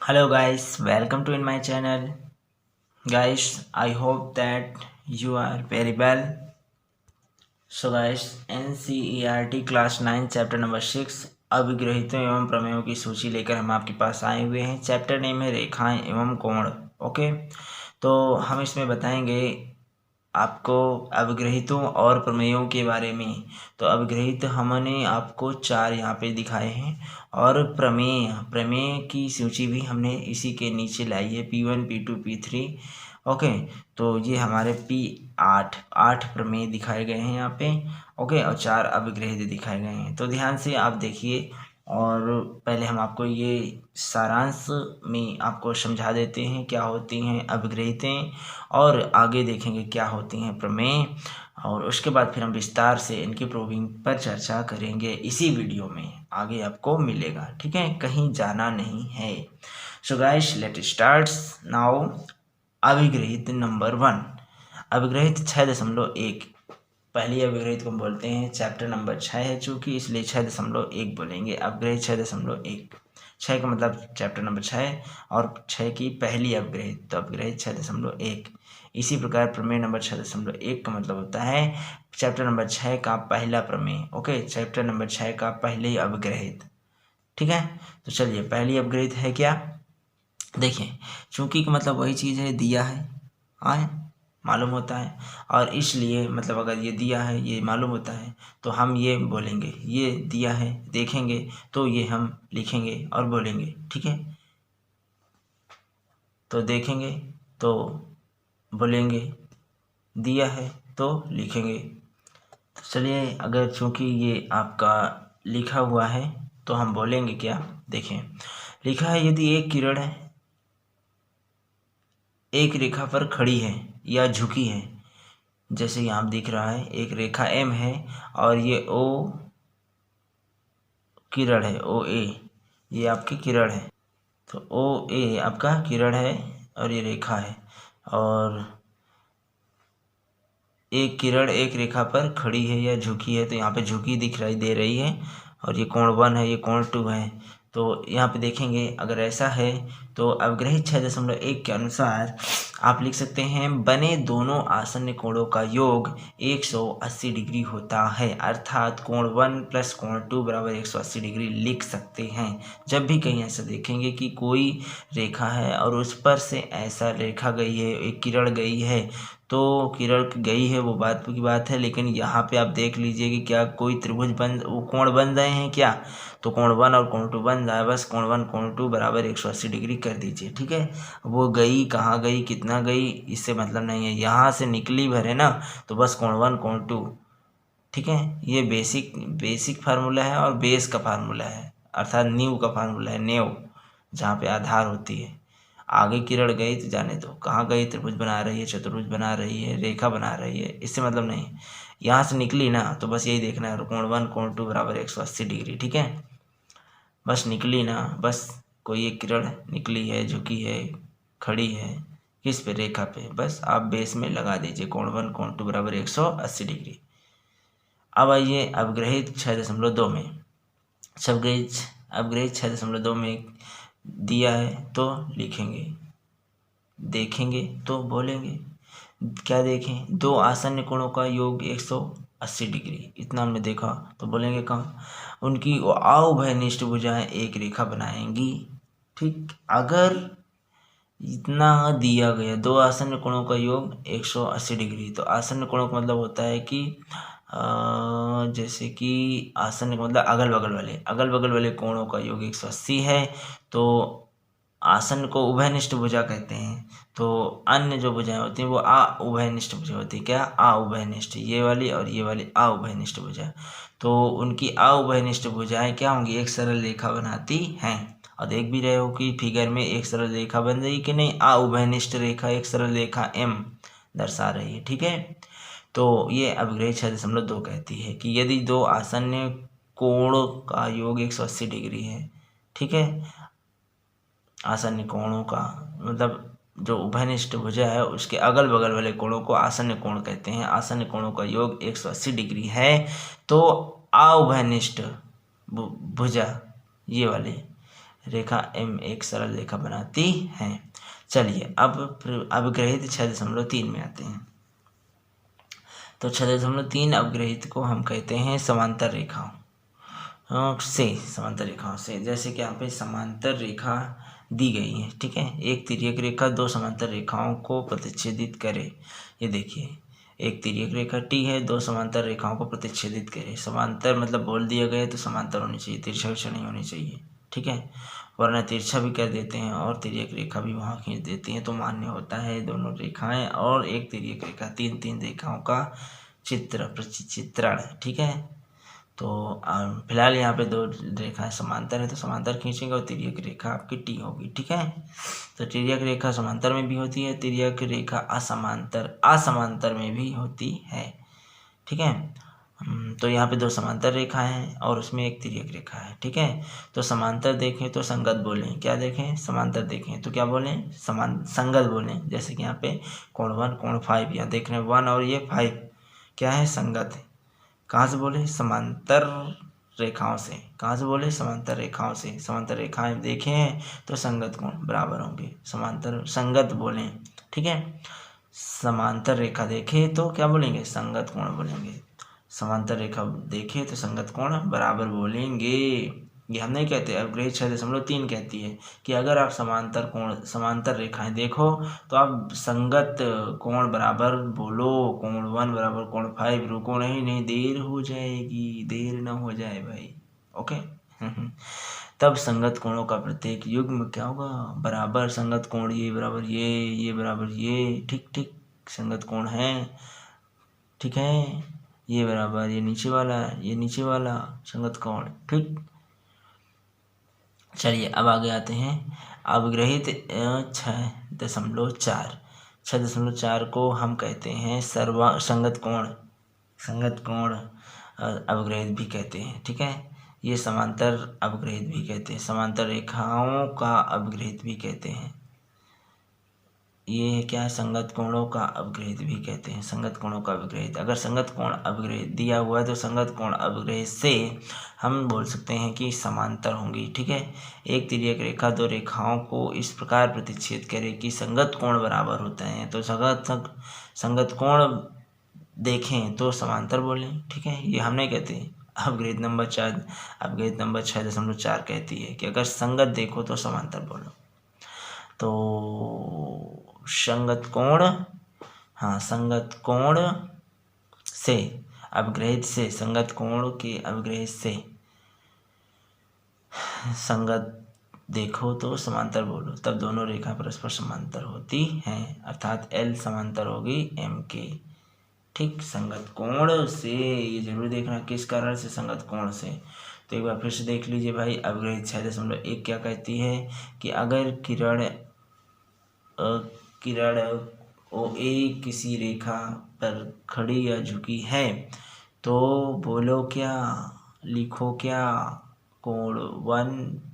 Hello guys, welcome to in my channel. Guys, I hope that you are very well. So guys, NCERT class 9 chapter number 6 अभिग्रहितों एवं प्रमेयों की सूची लेकर हम आपके पास आए हुए हैं। चैप्टर नेम है रेखाएं एवं कोण। ओके, तो हम इसमें बताएंगे आपको अभिग्रहितों और प्रमेयों के बारे में। तो अभिग्रहित हमने आपको 4 यहाँ पे दिखाए हैं और प्रमेय प्रमेय की सूची भी हमने इसी के नीचे लाई है, P1 P2 P3। ओके, तो ये हमारे आठ प्रमेय दिखाए गए हैं यहाँ पे। ओके, और 4 अभिग्रहित दिखाए गए हैं। तो ध्यान से आप देखिए और पहले हम आपको ये सारांश में आपको समझा देते हैं क्या होती हैं अभिग्रहितें, और आगे देखेंगे क्या होती हैं प्रमेय, और उसके बाद फिर हम विस्तार से इनकी प्रूविंग पर चर्चा करेंगे। इसी वीडियो में आगे आपको मिलेगा, ठीक है, कहीं जाना नहीं है। So guys let start now. अभिग्रहित नंबर 1, अभिग्रहित 6.1। पहली अभिग्रहित को हम बोलते हैं, चैप्टर नंबर 6 है चूँकि, इसलिए 6.1 बोलेंगे। अभिग्रहित 6.1, 6 का मतलब चैप्टर नंबर 6 और 6 की पहली अभिग्रहित, तो अभिग्रहित 6.1। इसी प्रकार प्रमेय नंबर 6.1 का मतलब होता है चैप्टर नंबर 6 का पहला प्रमेय। ओके, चैप्टर नंबर 6 का पहले अभिग्रहित, ठीक है। तो चलिए, पहली अभिग्रहित है क्या, देखिए, चूंकि का मतलब वही चीज़ है, दिया है, आए मालूम होता है, और इसलिए मतलब अगर ये दिया है ये मालूम होता है तो हम ये बोलेंगे, ये दिया है, देखेंगे तो ये हम लिखेंगे और बोलेंगे, ठीक है। तो देखेंगे तो बोलेंगे, दिया है तो लिखेंगे। तो चलिए, अगर चूंकि ये आपका लिखा हुआ है तो हम बोलेंगे क्या, देखें, लिखा है यदि एक किरण है, एक रेखा पर खड़ी है या झुकी है, जैसे यहाँ दिख रहा है एक रेखा M है और ये O किरण है, OA ये आपकी किरण है। तो OA आपका किरण है और ये रेखा है, और एक किरण एक रेखा पर खड़ी है या झुकी है, तो यहाँ पे झुकी दिखाई दे रही है, और ये कोण 1 है, ये कोण 2 है। तो यहाँ पे देखेंगे अगर ऐसा है तो अवग्रहित 6.1 के अनुसार आप लिख सकते हैं, बने दोनों आसन्न कोणों का योग 180 डिग्री होता है, अर्थात कोण 1 प्लस कोण 2 बराबर 180 डिग्री लिख सकते हैं। जब भी कहीं ऐसा देखेंगे कि कोई रेखा है और उस पर से ऐसा रेखा गई है, एक किरण गई है, तो किरण गई है वो बात की बात है, लेकिन यहाँ पे आप देख लीजिए कि क्या कोई त्रिभुज बन, वो कोण बन रहे हैं क्या, तो कोण 1 और कोण 2 बन रहा है, बस कोण 1 कोण 2 बराबर 180 डिग्री कर दीजिए, ठीक है। वो गई कहाँ गई, कितना गई, इससे मतलब नहीं है, यहाँ से निकली भर है ना, तो बस कोण 1 कोण 2, ठीक है। ये बेसिक फार्मूला है और बेस का फार्मूला है, अर्थात नींव का फार्मूला है, नेव जहाँ पे आधार होती है। आगे किरण गई तो जाने दो, कहाँ गई, त्रिभुज बना रही है, चतुर्भुज बना रही है, रेखा बना रही है, इससे मतलब नहीं। यहाँ से निकली ना, तो बस यही देखना है, कोण 1 कोण 2 बराबर 180 डिग्री, ठीक है। बस निकली ना, बस कोई एक किरण निकली है, झुकी है, खड़ी है, किस पे, रेखा पे, बस आप बेस में लगा दीजिए कोण 1 कोण 2 बराबर 180 डिग्री। अब आइए अवग्रहित 6.2 में। अवग्रहित 6.2 में दिया है तो लिखेंगे, देखेंगे तो बोलेंगे, क्या देखें, दो आसन्न कोणों का योग 180 डिग्री, इतना हमने देखा, तो बोलेंगे कहाँ, उनकी आउभयनिष्ठ भुजाएं एक रेखा बनाएंगी, ठीक। अगर इतना दिया गया, दो आसन्न कोणों का योग 180 डिग्री, तो आसन्न कोणों का मतलब होता है कि जैसे कि आसन्न का मतलब अगल बगल वाले कोणों का योग 180 है, तो आसन को उभयनिष्ठ भुजा कहते हैं। तो अन्य जो भुजाएं होती हैं वो उभयनिष्ठ भुजा होती है, क्या, उभयनिष्ठ, ये वाली और ये वाली उभयनिष्ठ भुजा। तो उनकी उभयनिष्ठ भुजाएं क्या होंगी, एक सरल रेखा बनाती हैं, और देख भी रहे हो कि फिगर में एक सरल रेखा बन रही कि नहीं, उभयनिष्ठ रेखा एक सरल रेखा M दर्शा रही है, ठीक है। तो ये अभिग्रहित 6.2 कहती है कि यदि दो आसन्न कोण का योग 180 डिग्री है, ठीक है, आसन्न कोणों का मतलब जो उभयनिष्ठ भुजा है उसके अगल बगल वाले कोणों को आसन्न कोण कहते हैं, आसन्न कोणों का योग 180 डिग्री है, तो उभयनिष्ठ भुजा ये वाले रेखा M एक सरल रेखा बनाती है। चलिए अब अवग्रहित 6.3 में आते हैं। तो 6.3 अवग्रहित को हम कहते हैं समांतर रेखाओं से। जैसे कि यहाँ पे समांतर रेखा दी गई है, ठीक है। एक तिर्यक रेखा दो समांतर रेखाओं को प्रतिच्छेदित करे। ये देखिए, एक तिर्यक रेखा T है, दो समांतर रेखाओं को प्रतिच्छेदित करे। समांतर मतलब बोल दिया गया तो समांतर होनी चाहिए, तिरछा विरछा नहीं होनी चाहिए, ठीक है। वरना तिरछा भी कर देते हैं और तिर्यक रेखा भी वहाँ खींच देती हैं, तो मान्य होता है दोनों रेखाएं और एक तिर्यक रेखा, तीन रेखाओं का चित्रण, ठीक है। तो फिलहाल यहाँ पे दो रेखाएं समांतर है तो समांतर खींचेंगे और तिर्यक रेखा आपकी T होगी, ठीक है। तो तिर्यक रेखा समांतर में भी होती है, तिर्यक रेखा असमांतर में भी होती है, ठीक है। तो यहाँ पे दो समांतर रेखाएं हैं और उसमें एक तिर्यक रेखा है, ठीक है। तो समांतर देखें तो संगत बोलें, क्या देखें, समांतर देखें तो क्या बोलें, संगत बोलें। जैसे कि यहाँ पे कोण 1 कोण 5, यहाँ देख रहे हैं 1 और ये 5 क्या है, संगत है। कहाँ से बोले, समांतर रेखाओं से। कहाँ से बोले, समांतर रेखाओं से। समांतर रेखाएं देखे हैं तो संगत कोण बराबर होंगे, समांतर संगत बोलें, ठीक है। समांतर रेखा देखे तो क्या बोलेंगे, संगत कोण बोलेंगे। समांतर रेखा देखे तो संगत कोण बराबर बोलेंगे। ये हम नहीं कहते, अवग्रहित 6.3 कहती है कि अगर आप समांतर रेखाएं देखो तो आप संगत कोण बराबर बोलो। कोण 1 बराबर कोण 5, रुको नहीं, देर हो जाएगी, देर ना हो जाए भाई, ओके। तब संगत कोणों का प्रत्येक युग्म क्या होगा, बराबर। संगत कोण ये बराबर ये बराबर ये, ठीक संगत कोण है, ठीक है। ये बराबर ये नीचे वाला संगत कोण, ठीक। चलिए अब आगे आते हैं। अवग्रहित 6.4 को हम कहते हैं संगत कोण अवग्रहित भी कहते हैं, ठीक है। ये समांतर अवग्रहित भी कहते हैं, समांतर रेखाओं का अवग्रहित भी कहते हैं। ये क्या है, संगत कोणों का अवग्रहित भी कहते हैं, संगत कोणों का अवग्रहित। अगर संगत कोण अवग्रहित दिया हुआ है तो संगत कोण अवग्रहित से हम बोल सकते हैं कि समांतर होंगी, ठीक है। एक तिर्यक रेखा दो रेखाओं को इस प्रकार प्रतिच्छेद करे कि संगत कोण बराबर होते हैं, तो संगत कोण देखें तो समांतर बोलें, ठीक है। ये हम नहीं कहते, अवग्रहित नंबर 6.4 कहती है कि अगर संगत देखो तो समांतर बोलो। तो संगत कोण से अवग्रहित से, संगत कोण के अवग्रहित से संगत देखो तो समांतर बोलो, तब दोनों रेखा परस्पर समांतर होती हैं, अर्थात L समांतर होगी M के, ठीक। संगत कोण से, ये जरूर देखना किस कारण से, संगत कोण से। तो एक बार फिर से देख लीजिए भाई, अवग्रहित 6.1 क्या कहती है कि अगर किरण OA किसी रेखा पर खड़ी या झुकी है तो बोलो क्या, लिखो क्या, कोण 1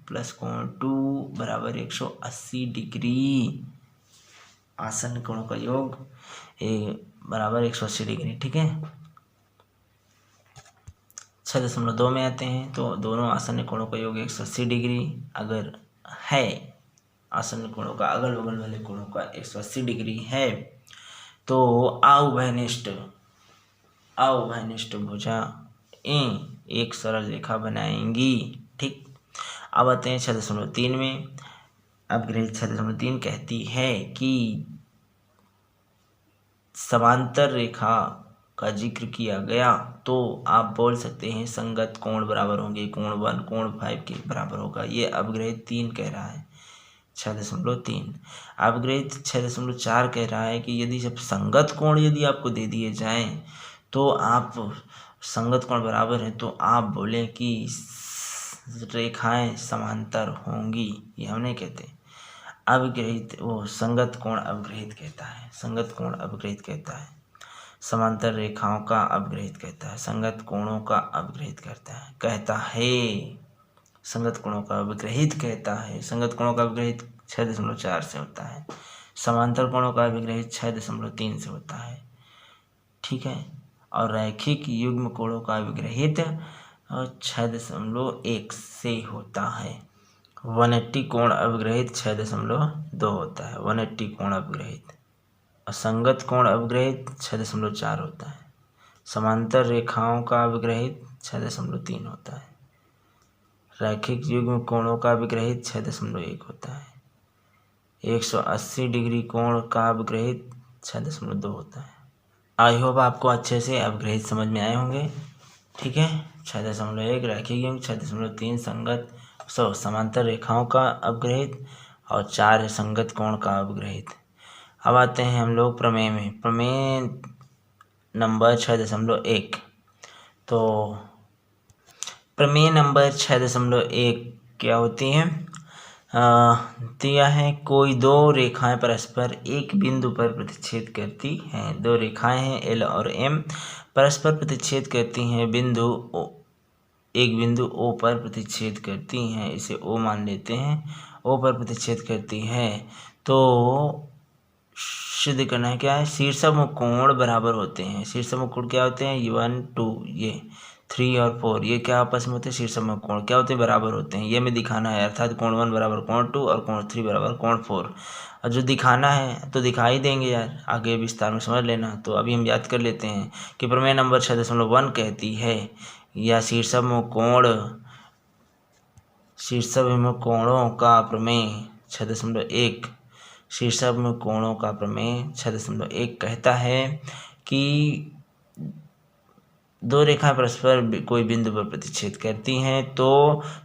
प्लस कोण 2 बराबर 180 डिग्री। आसन कोणों का योग बराबर 180 डिग्री, ठीक है। 6.2 में आते हैं। तो दोनों आसन कोणों का योग 180 डिग्री अगर है, आसन कोणों का अगल बगल वाले कोणों का 180 डिग्री है तो अवभयनिष्ठ भुजा एक सरल रेखा बनाएंगी, ठीक। अब आते हैं 6.3 में। अवग्रहित 6.3 कहती है कि समांतर रेखा का जिक्र किया गया तो आप बोल सकते हैं संगत कोण बराबर होंगे, कोण 1 कोण 5 के बराबर होगा। ये अवग्रहित 3 कह रहा है, 6.3। अवग्रहित 6.4 कह रहा है कि यदि जब संगत कोण यदि आपको दे दिए जाएं तो आप संगत कोण बराबर है तो आप बोलें कि रेखाएं समांतर होंगी। ये हम नहीं कहते, अवग्रहित वो संगत कोण अवग्रहित कहता है, संगत कोण अवग्रहित कहता है, समांतर रेखाओं का अवग्रहित कहता है, संगत कोणों का अवग्रहित कहता है, संगत कोणों का अवग्रहित कहता है। संगत कोणों का अवग्रहित 6.4 से होता है, समांतर कोणों का अवग्रहित 6.3 से होता है, ठीक है। और रैखिक युग्म कोणों का अवग्रहित 6.1 से होता है। 180 कोण अवग्रहित 6.2 होता है। 180 कोण अवग्रहित। और संगत कोण अवग्रहित 6.4 होता है। समांतर रेखाओं का अवग्रहित 6.3 होता है। रैखिक युग्म कोणों का अवग्रहित 6.1 होता है। 180 डिग्री कोण का अवग्रहित 6.2 होता है। आई होप आपको अच्छे से अवग्रहित समझ में आए होंगे। ठीक है, 6.1 रैखिक युग्म, 6.3 संगत समांतर रेखाओं का अवग्रहित और 4 संगत कोण का अवग्रहित। अब आते हैं हम लोग प्रमेय में। प्रमेय नंबर 6.1। तो प्रमेय नंबर 6.1 क्या होती है? दिया है कोई दो रेखाएं परस्पर एक बिंदु पर प्रतिच्छेद करती हैं। दो रेखाएं हैं एल और एम, परस्पर प्रतिच्छेद करती हैं एक बिंदु ओ पर प्रतिच्छेद करती हैं। इसे ओ मान लेते हैं। ओ पर प्रतिच्छेद करती हैं तो सिद्ध करना है क्या है? शीर्षम कोण बराबर होते हैं। शीर्षम कोण क्या होते हैं? 1 2 ये 3 और 4 ये क्या आपस में होते हैं? शीर्षम कोण क्या होते हैं? बराबर होते हैं। ये हमें दिखाना है, अर्थात कोण 1 बराबर कोण 2 और कोण 3 बराबर कोण 4। और जो दिखाना है तो दिखाई देंगे यार, आगे विस्तार में समझ लेना। तो अभी हम याद कर लेते हैं कि प्रमेय नंबर 6.1 कहती है या शीर्षम कोणों का प्रमेय 6.1 शीर्षम कोणों का प्रमेय 6.1 कहता है कि दो रेखाएं परस्पर कोई बिंदु पर प्रतिच्छेद करती हैं तो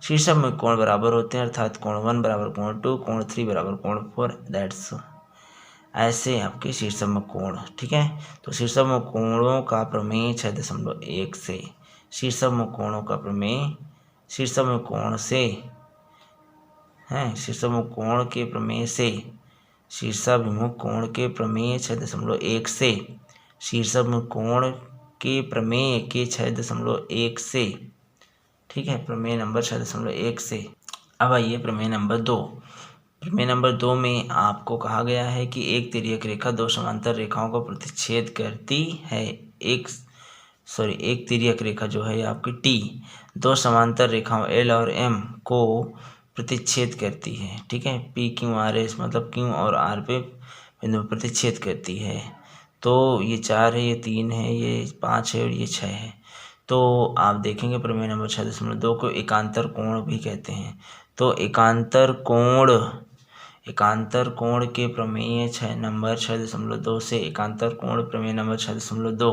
शीर्षम में कोण बराबर होते हैं, अर्थात कोण 1 बराबर कोण 2, कोण 3 बराबर कोण 4। दैट्स ऐसे आपके शीर्षम कोण। ठीक है, तो शीर्षम कोणों का प्रमेय 6.1 से शीर्षम कोणों का प्रमेय शीर्षम कोण से शीर्षम कोण के प्रमेय से शीर्षाभिमुख कोण के प्रमेय 6.1 से शीर्षाभिमुख कोण के प्रमेय के 6.1 से। ठीक है, प्रमेय नंबर 6.1 से। अब आइए प्रमेय नंबर 2। प्रमेय नंबर 2 में आपको कहा गया है कि एक तिर्यक रेखा दो समांतर रेखाओं को प्रतिच्छेद करती है। एक तिर्यक रेखा जो है आपकी टी दो समांतर रेखाओं एल और एम को प्रतिच्छेद करती है। ठीक है, पी क्यू आर एस मतलब क्यू और आर पे बिंदु प्रतिच्छेद करती है। तो ये 4 है, ये 3 है, ये 5 है और ये 6 है। तो आप देखेंगे प्रमेय नंबर 6.2 को एकांतर कोण भी कहते हैं। तो एकांतर कोण के प्रमेय 6.2 से एकांतर कोण प्रमेय नंबर 6.2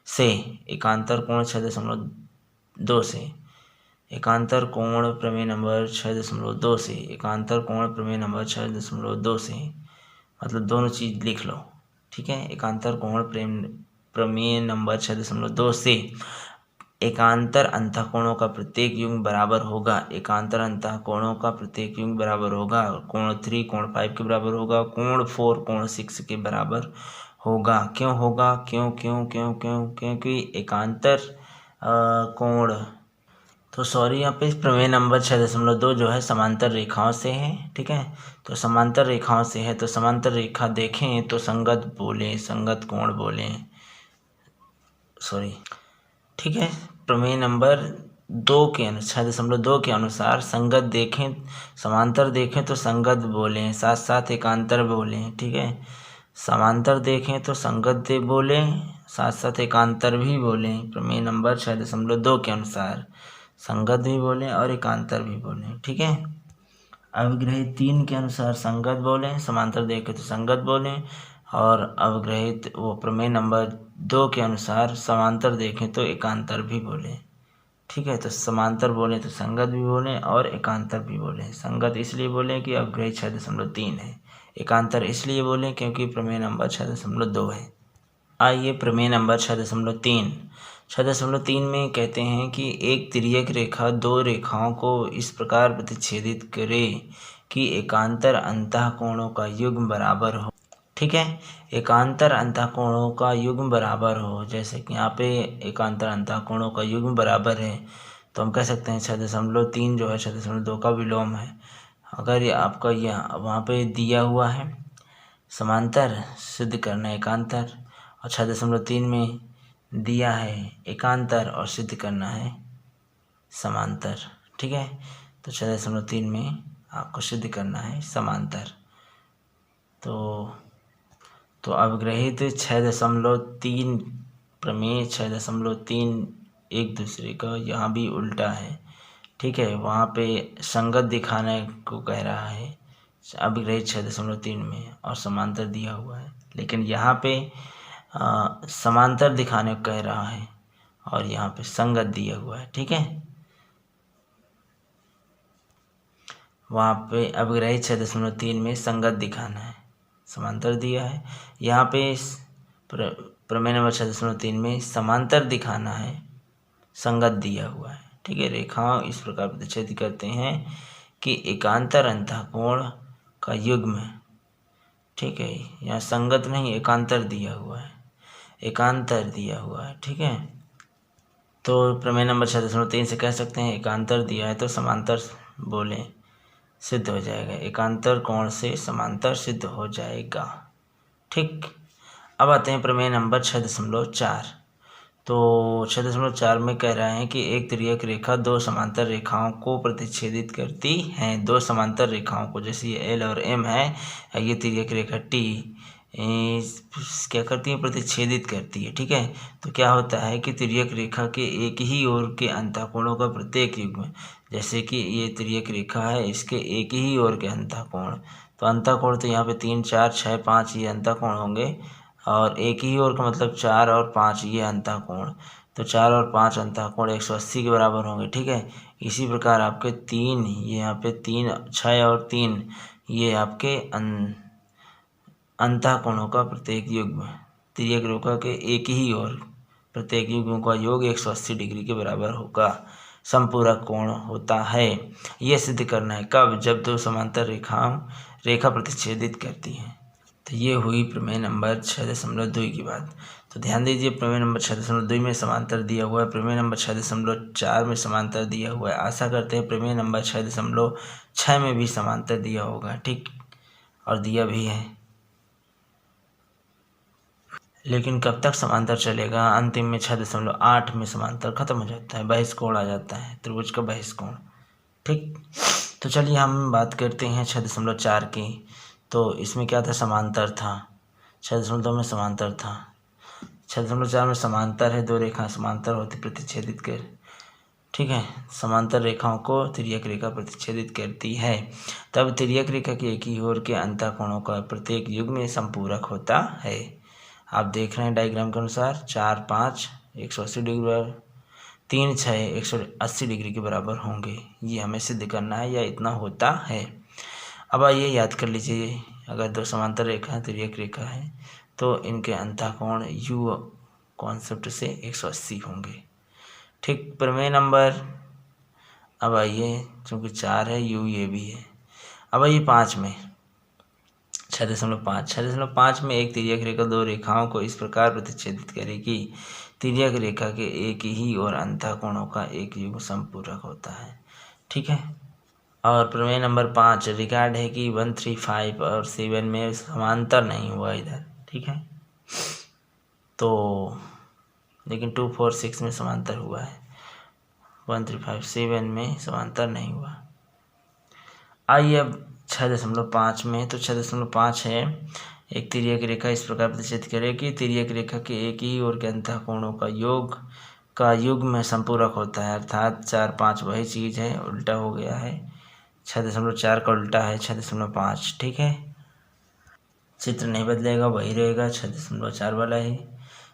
से एकांतर कोण 6.2 से एकांतर कोण प्रमेय नंबर 6.2 से एकांतर कोण प्रमेय नंबर 6.2 से मतलब दोनों चीज लिख लो। ठीक है, एकांतर कोण प्रमेय नंबर 6.2 से एकांतर अंतःकोणों का प्रत्येक युग्म बराबर होगा। एकांतर अंतःकोणों का प्रत्येक युग्म बराबर होगा। कोण 3 कोण 5 के बराबर होगा। कोण 4 कोण 6 के बराबर होगा। क्यों होगा? क्योंकि एकांतर कोण तो सॉरी यहाँ पे प्रमेय नंबर 6.2 जो है समांतर रेखाओं से है। ठीक है, तो समांतर रेखाओं से है तो समांतर रेखा देखें तो संगत कोण बोले सॉरी। ठीक है, प्रमेय नंबर 2 के 6.2 के अनुसार संगत देखें समांतर देखें तो संगत बोलें, साथ साथ एकांतर बोलें। ठीक है, समांतर देखें तो संगत बोलें, साथ साथ एकांतर भी बोलें। प्रमेय नंबर 6.2 के अनुसार संगत भी बोलें और एकांतर भी बोलें। ठीक है, अवग्रहित 3 के अनुसार संगत बोलें, समांतर देखें तो संगत बोलें और अवग्रहित प्रमेय नंबर 2 के अनुसार समांतर देखें तो एकांतर भी बोलें। ठीक है, तो समांतर बोलें तो संगत भी बोलें और एकांतर भी बोलें। संगत इसलिए बोलें कि अवग्रहित 6.3 है, एकांतर इसलिए बोलें क्योंकि प्रमेय नंबर 6.2 है। आइए प्रमेय नंबर 6.3 में कहते हैं कि एक तिर्यक रेखा दो रेखाओं को इस प्रकार प्रतिच्छेदित करे कि एकांतर अंतःकोणों का युग्म बराबर हो। ठीक है, एकांतर अंतःकोणों का युग्म बराबर हो। जैसे कि यहाँ पे एकांतर अंतःकोणों का युग्म बराबर है तो हम कह सकते हैं 6.3 जो है 6.2 का विलोम है। अगर ये आपका यह वहाँ पे दिया हुआ है समांतर सिद्ध करना एकांतर और 6.3 में दिया है एकांतर और सिद्ध करना है समांतर। ठीक है, तो 6.3 में आपको सिद्ध करना है समांतर। तो अवग्रहित 6.3 प्रमेय 6.3 एक दूसरे का यहाँ भी उल्टा है, ठीक है। वहाँ पे संगत दिखाने को कह रहा है अभिग्रहित 6.3 में और समांतर दिया हुआ है, लेकिन यहाँ पे समांतर दिखाने को कह रहा है और यहाँ पे संगत दिया हुआ है, ठीक है। वहाँ पे अभिग्रहित 6.3 में संगत दिखाना है, समांतर दिया है। यहाँ पे प्रमेय नंबर 6.3 में समांतर दिखाना है, संगत दिया हुआ है, ठीक है। रेखाओं इस प्रकार प्रतिच्छेद करते हैं कि एकांतर अंतःकोण का युग्म, ठीक है। यहाँ संगत नहीं एकांतर दिया हुआ है, एकांतर दिया हुआ है, ठीक है। तो प्रमेय नंबर 6.3 से कह सकते हैं एकांतर दिया है तो समांतर बोले सिद्ध हो जाएगा, एकांतर कोण से समांतर सिद्ध हो जाएगा, ठीक। अब आते हैं प्रमेय नंबर 6.4। तो 6.4 में कह रहे हैं कि एक तिर्यक रेखा दो समांतर रेखाओं को प्रतिच्छेदित करती है। दो समांतर रेखाओं को, जैसे ये एल और एम है, ये तिर्यक रेखा टी क्या करती है, प्रतिच्छेदित करती है, ठीक है। तो क्या होता है कि तिर्यक रेखा के एक ही ओर के अंतःकोणों का प्रत्येक युग्म, जैसे कि ये तिर्यक रेखा है, इसके एक ही ओर के अंतःकोण, तो अंतःकोण तो यहाँ पे 3, 4, 6, 5 ये अंतःकोण होंगे, और एक ही ओर का मतलब 4 और 5 ये अंतःकोण, तो 4 और 5 अंतःकोण 180 के बराबर होंगे, ठीक है। इसी प्रकार आपके 3 ये यहाँ पे 3, 6 और 3 ये आपके अंतःकोणों का प्रत्येक युग्म, तिर्यक रेखा के एक ही ओर प्रत्येक युग्म का योग 180 डिग्री के बराबर होगा, समपूरक कोण होता है। यह सिद्ध करना है कब, जब दो समांतर रेखा प्रतिच्छेदित करती है। तो ये हुई प्रमेय नंबर 6.2 की बात। तो ध्यान दीजिए प्रमेय नंबर 6.2 में समांतर दिया हुआ है, प्रमेय नंबर 6.4 में समांतर दिया हुआ है। आशा करते हैं प्रमेय नंबर 6.6 में भी समांतर दिया होगा, ठीक, और दिया भी है। लेकिन कब तक समांतर चलेगा, अंतिम में 6.8 में समांतर खत्म हो जाता है, बहिष्कोण आ जाता है, त्रिभुज का बहिष्कोण, ठीक। तो चलिए हम बात करते हैं 6.4 की। तो इसमें क्या था, समांतर था, 6.2 में समांतर था, 6.4 में समांतर है, दो रेखा समांतर होती प्रतिच्छेदित कर, ठीक है। समांतर रेखाओं को तिर्यक रेखा प्रतिच्छेदित करती है, तब तिर्यक रेखा के एक ही ओर के अंतःकोणों का प्रत्येक युग्म संपूरक होता है। आप देख रहे हैं डायग्राम के अनुसार 4, 5 180 डिग्री, 3, 6 180 डिग्री के बराबर होंगे। ये हमें सिद्ध करना है या इतना होता है। अब आइए याद कर लीजिए, अगर दो समांतर रेखा है, तिर्यक रेखा है, तो इनके अंतःकोण यू कॉन्सेप्ट से 180 होंगे, ठीक। प्रमेय नंबर, अब आइए चूँकि 4 है, यू ये भी है। अब आइए 5 में, 6.5 में एक तिर्यक रेखा दो रेखाओं को इस प्रकार प्रतिच्छेदित करेगी, तिर्यक रेखा के एक ही और अंतःकोणों का एक युग्म संपूरक होता है, ठीक है। और प्रमेय नंबर 5 रिकॉर्ड है कि 1, 3, 5 और 7 में समांतर नहीं हुआ इधर, ठीक है। तो लेकिन 2, 4, 6 में समांतर हुआ है, 1, 3, 5, 7 में समांतर नहीं हुआ। आइए अब 6.5 में, तो 6.5 है, एक तिर्यक रेखा इस प्रकार प्रतिच्छेद करेगी, तिर्यक रेखा के एक ही ओर के अंतःकोणों का युग्म संपूरक होता है, अर्थात 4, 5 वही चीज़ है, उल्टा हो गया है, 6.4 का उल्टा है 6.5, ठीक है। चित्र नहीं बदलेगा, वही रहेगा 6.4 वाला ही,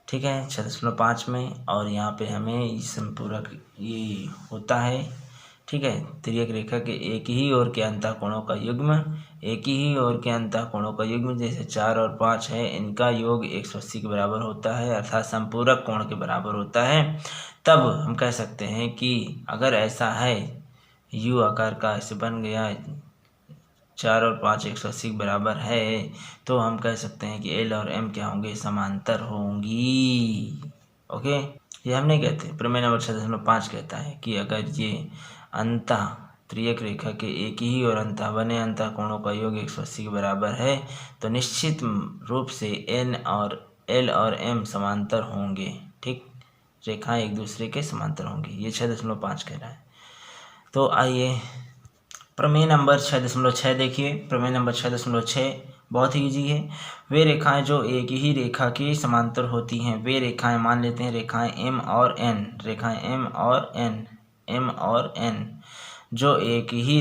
ठीक है। 6.5 में, और यहाँ पे हमें संपूरक ये होता है, ठीक है। तिर्यक रेखा के एक ही ओर के अंतःकोणों का युग्म, एक ही ओर के अंतःकोणों का युग्म, जैसे 4 और 5 है, इनका योग 180 के बराबर होता है, अर्थात संपूरक कोण के बराबर होता है। तब हम कह सकते हैं कि अगर ऐसा है, यू आकार का ऐसे बन गया, 4 और 5 180 के बराबर है, तो हम कह सकते हैं कि एल और एम क्या होंगे, समांतर होंगी, ओके। ये हम नहीं कहते, प्रमेय नंबर 6.5 कहता है कि अगर ये अंतः त्रियक रेखा के एक ही और अंतः बने अंतःकोणों का योग 180 के बराबर है, तो निश्चित रूप से एन और एल और एम समांतर होंगे, ठीक, रेखाएं एक दूसरे के समांतर होंगी, ये 6.5 कह रहा है। तो आइए प्रमेय नंबर 6.6 देखिए। प्रमेय नंबर 6.6 बहुत ही ईजी है। वे रेखाएं जो एक ही रेखा के समांतर होती हैं, वे रेखाएं मान लेते हैं रेखाएं M और N, रेखाएं M और N जो एक ही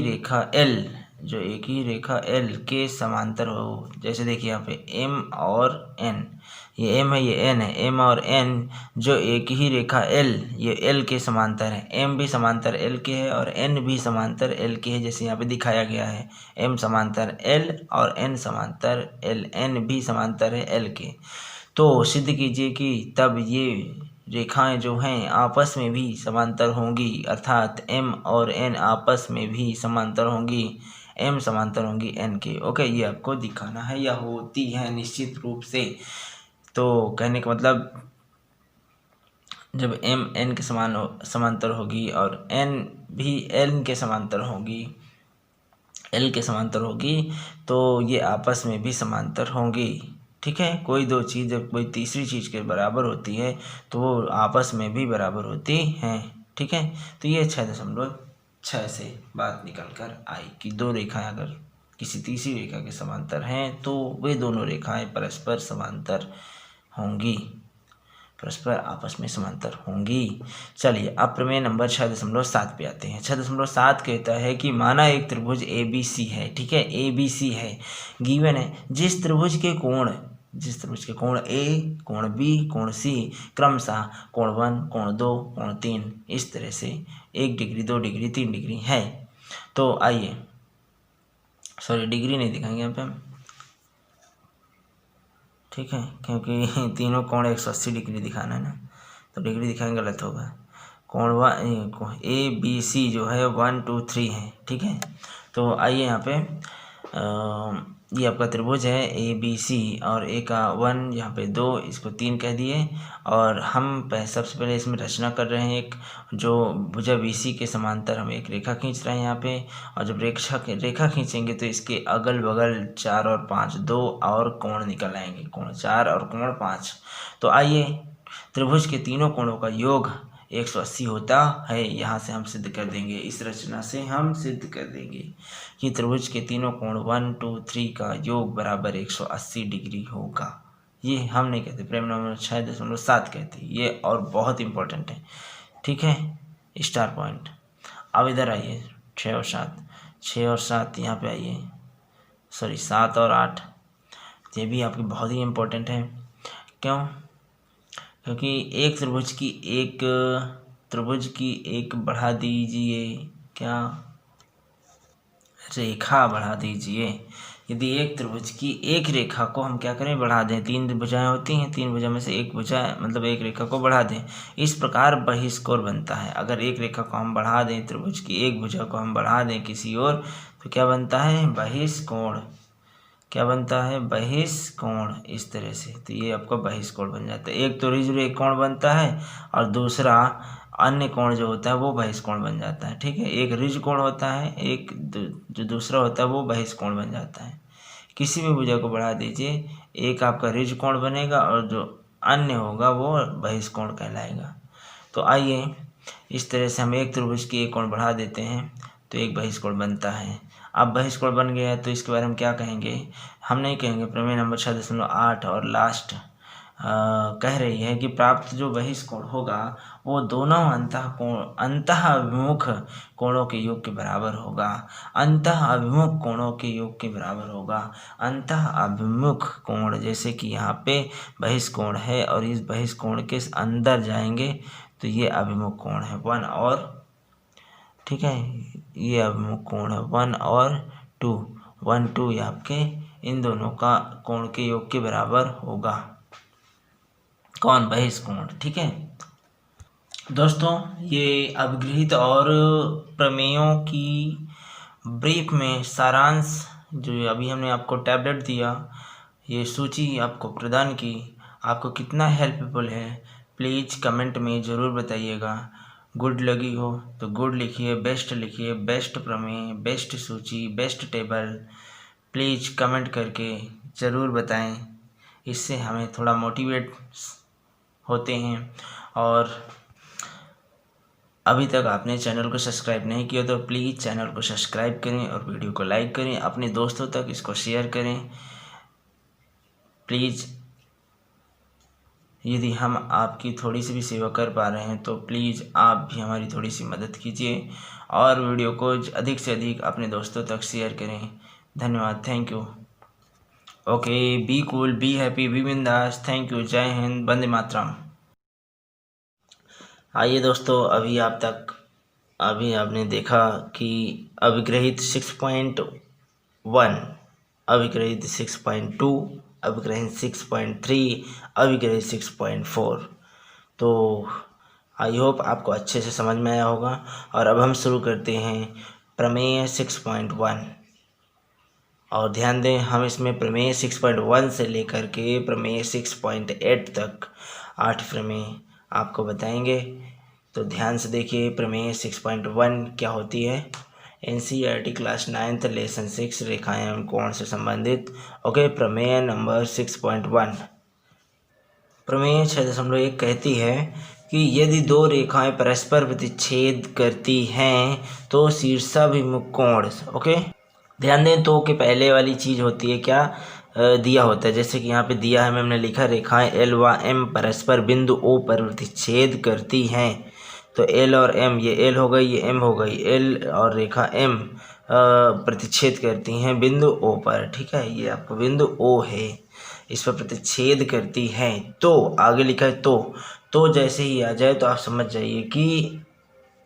रेखा L के समांतर हो। जैसे देखिए यहाँ पे M और N, ये M है ये N है, M और N जो एक ही रेखा L, ये L के समांतर है। M भी समांतर L के है और N भी समांतर L के है, जैसे यहाँ पे दिखाया गया है। M समांतर L और N समांतर L, N भी समांतर है L के। तो सिद्ध कीजिए कि तब ये रेखाएं जो हैं आपस में भी समांतर होंगी, अर्थात M और N आपस में भी समांतर होंगी, M समांतर होंगी N के। ओके, ये आपको दिखाना है या होती है निश्चित रूप से। तो कहने का मतलब जब M N के समांतर होगी और N भी L के समांतर होगी, L के समांतर होगी, तो ये आपस में भी समांतर होंगी। ठीक है, कोई दो चीज़ जब कोई तीसरी चीज़ के बराबर होती है तो वो आपस में भी बराबर होती हैं। ठीक है, तो ये 6.6 से बात निकल कर आई कि दो रेखाएं अगर किसी तीसरी रेखा के समांतर हैं तो वे दोनों रेखाएं परस्पर समांतर होंगी, परस्पर आपस में समांतर होंगी। चलिए अब प्रमेय नंबर 6.7 पे आते हैं। 6.7 कहता है कि माना एक त्रिभुज ABC है। ठीक है, ABC है, गिवन है, जिस त्रिभुज के कोण A, कोण B, कोण C क्रमशः कोण 1, कोण 2, कोण 3 इस तरह से 1 डिग्री, 2 डिग्री, 3 डिग्री है। तो आइए, सॉरी डिग्री नहीं दिखाएंगे यहाँ पे हम, ठीक है, क्योंकि तीनों कोण 180 डिग्री दिखाना है ना, तो डिग्री दिखाएंगे गलत होगा। कोण ABC जो है 1, 2, 3 है। ठीक है, तो आइए यहाँ पे ये आपका त्रिभुज है ABC और A का 1, यहाँ पे 2, इसको 3 कह दिए। और हम सबसे पहले इसमें रचना कर रहे हैं एक, जो भुजा BC के समांतर हम एक रेखा खींच रहे हैं यहाँ पे। और जब रेखा खींचेंगे तो इसके अगल बगल 4 और 5 2 और कोण निकल आएंगे, कोण 4 और कोण 5। तो आइए, त्रिभुज के तीनों कोणों का योग 180 होता है। यहाँ से हम सिद्ध कर देंगे, इस रचना से हम सिद्ध कर देंगे कि त्रिभुज के तीनों कोण 1, 2, 3 का योग बराबर 180 डिग्री होगा। ये हम नहीं कहते, प्रमेय नंबर 6.7 कहते, ये और बहुत इंपॉर्टेंट है। ठीक है, स्टार पॉइंट। अब इधर आइए, 6 और 7 यहाँ पे आइए, सॉरी 7 और 8, ये भी आपकी बहुत ही इम्पोर्टेंट है। क्यों? क्योंकि एक त्रिभुज की एक बढ़ा दीजिए, क्या रेखा बढ़ा दीजिए। यदि एक त्रिभुज की एक रेखा को हम क्या करें, बढ़ा दें, 3 भुजाएं होती हैं, 3 भुजा में से एक भुजा मतलब एक रेखा को बढ़ा दें, इस प्रकार बहिष्कोण बनता है। अगर एक रेखा को हम बढ़ा दें, त्रिभुज की एक भुजा को हम बढ़ा दें किसी और, तो क्या बनता है, बहिष्कोण। क्या बनता है, बहिष्कोण। इस तरह से तो ये आपका बहिष्कोण बन जाता है। एक तो ऋण कोण बनता है और दूसरा अन्य कोण जो होता है वो बहिष्कोण बन जाता है। ठीक है, एक ऋण कोण होता है, एक जो दूसरा होता है वो बहिष्कोण बन जाता है। किसी भी भुजा को बढ़ा दीजिए, एक आपका ऋण कोण बनेगा और जो अन्य होगा वो बहिष्कोण कहलाएगा। तो आइए, इस तरह से हम एक त्रिभुज की एक कोण बढ़ा देते हैं तो एक बहिष्कोण बनता है। अब बहिष्कोण बन गया है तो इसके बारे में क्या कहेंगे, हम नहीं कहेंगे। प्रमेय नंबर 6.8 और लास्ट कह रही है कि प्राप्त जो बहिष्कोण होगा वो दोनों अंतःअभिमुख कोणों के योग के बराबर होगा। अंतःअभिमुख कोणों के योग के बराबर होगा। अंतःअभिमुख कोण, जैसे कि यहाँ पे बहिष्कोण है और इस बहिष्कोण के अंदर जाएंगे तो ये अभिमुख कोण है 1 और, ठीक है, ये अभिमुख कोण है 1 और 2, 1, 2 ये आपके इन दोनों का कोण के योग के बराबर होगा। कौन, बहिष्कोण। ठीक है दोस्तों, ये अभिगृहित और प्रमेयों की ब्रीफ में सारांश जो अभी हमने आपको टैबलेट दिया, ये सूची आपको प्रदान की, आपको कितना हेल्पफुल है प्लीज़ कमेंट में ज़रूर बताइएगा। गुड लगी हो तो गुड लिखिए, बेस्ट लिखिए, बेस्ट प्रमेय, बेस्ट सूची, बेस्ट टेबल, प्लीज़ कमेंट करके ज़रूर बताएं। इससे हमें थोड़ा मोटिवेट होते हैं और अभी तक आपने चैनल को सब्सक्राइब नहीं किया तो प्लीज़ चैनल को सब्सक्राइब करें और वीडियो को लाइक करें, अपने दोस्तों तक इसको शेयर करें प्लीज़। यदि हम आपकी थोड़ी सी भी सेवा कर पा रहे हैं तो प्लीज़ आप भी हमारी थोड़ी सी मदद कीजिए और वीडियो को अधिक से अधिक अपने दोस्तों तक शेयर करें। धन्यवाद, thank you. Okay, be cool, be happy, be bindaas. Thank you, जय हिंद, वंदे मातरम। आइए दोस्तों, अभी आपने देखा कि अभिग्रहित 6.1, अभिग्रहित 6.2, अभिग्रहित 6.3, अभिग्रहित 6.4। तो आई होप आपको अच्छे से समझ में आया होगा। और अब हम शुरू करते हैं प्रमेय 6.1। और ध्यान दें, हम इसमें प्रमेय 6.1 से लेकर के प्रमेय 6.8 तक 8 प्रमेय आपको बताएंगे। तो ध्यान से देखिए, प्रमेय 6.1 क्या होती है। एनसीईआरटी क्लास 9th लेसन 6 रेखाएं एवं कोण से संबंधित। ओके, प्रमेय नंबर 6.1। प्रमेय 6.1 कहती है कि यदि दो रेखाएं परस्पर प्रतिच्छेद करती हैं तो शीर्षाभिमुख कोण। ओके, ध्यान दें, तो के पहले वाली चीज़ होती है क्या, दिया होता है। जैसे कि यहाँ पे दिया है, हमने लिखा रेखाएं एल व एम परस्पर बिंदु ओ पर प्रतिच्छेद करती हैं। तो एल और एम, ये एल हो गई, ये एम हो गई। एल और रेखा एम प्रतिच्छेद करती हैं बिंदु ओ पर। ठीक है, ये आपको बिंदु ओ है, इस पर प्रतिच्छेद करती हैं। तो आगे लिखा है तो जैसे ही आ जाए तो आप समझ जाइए कि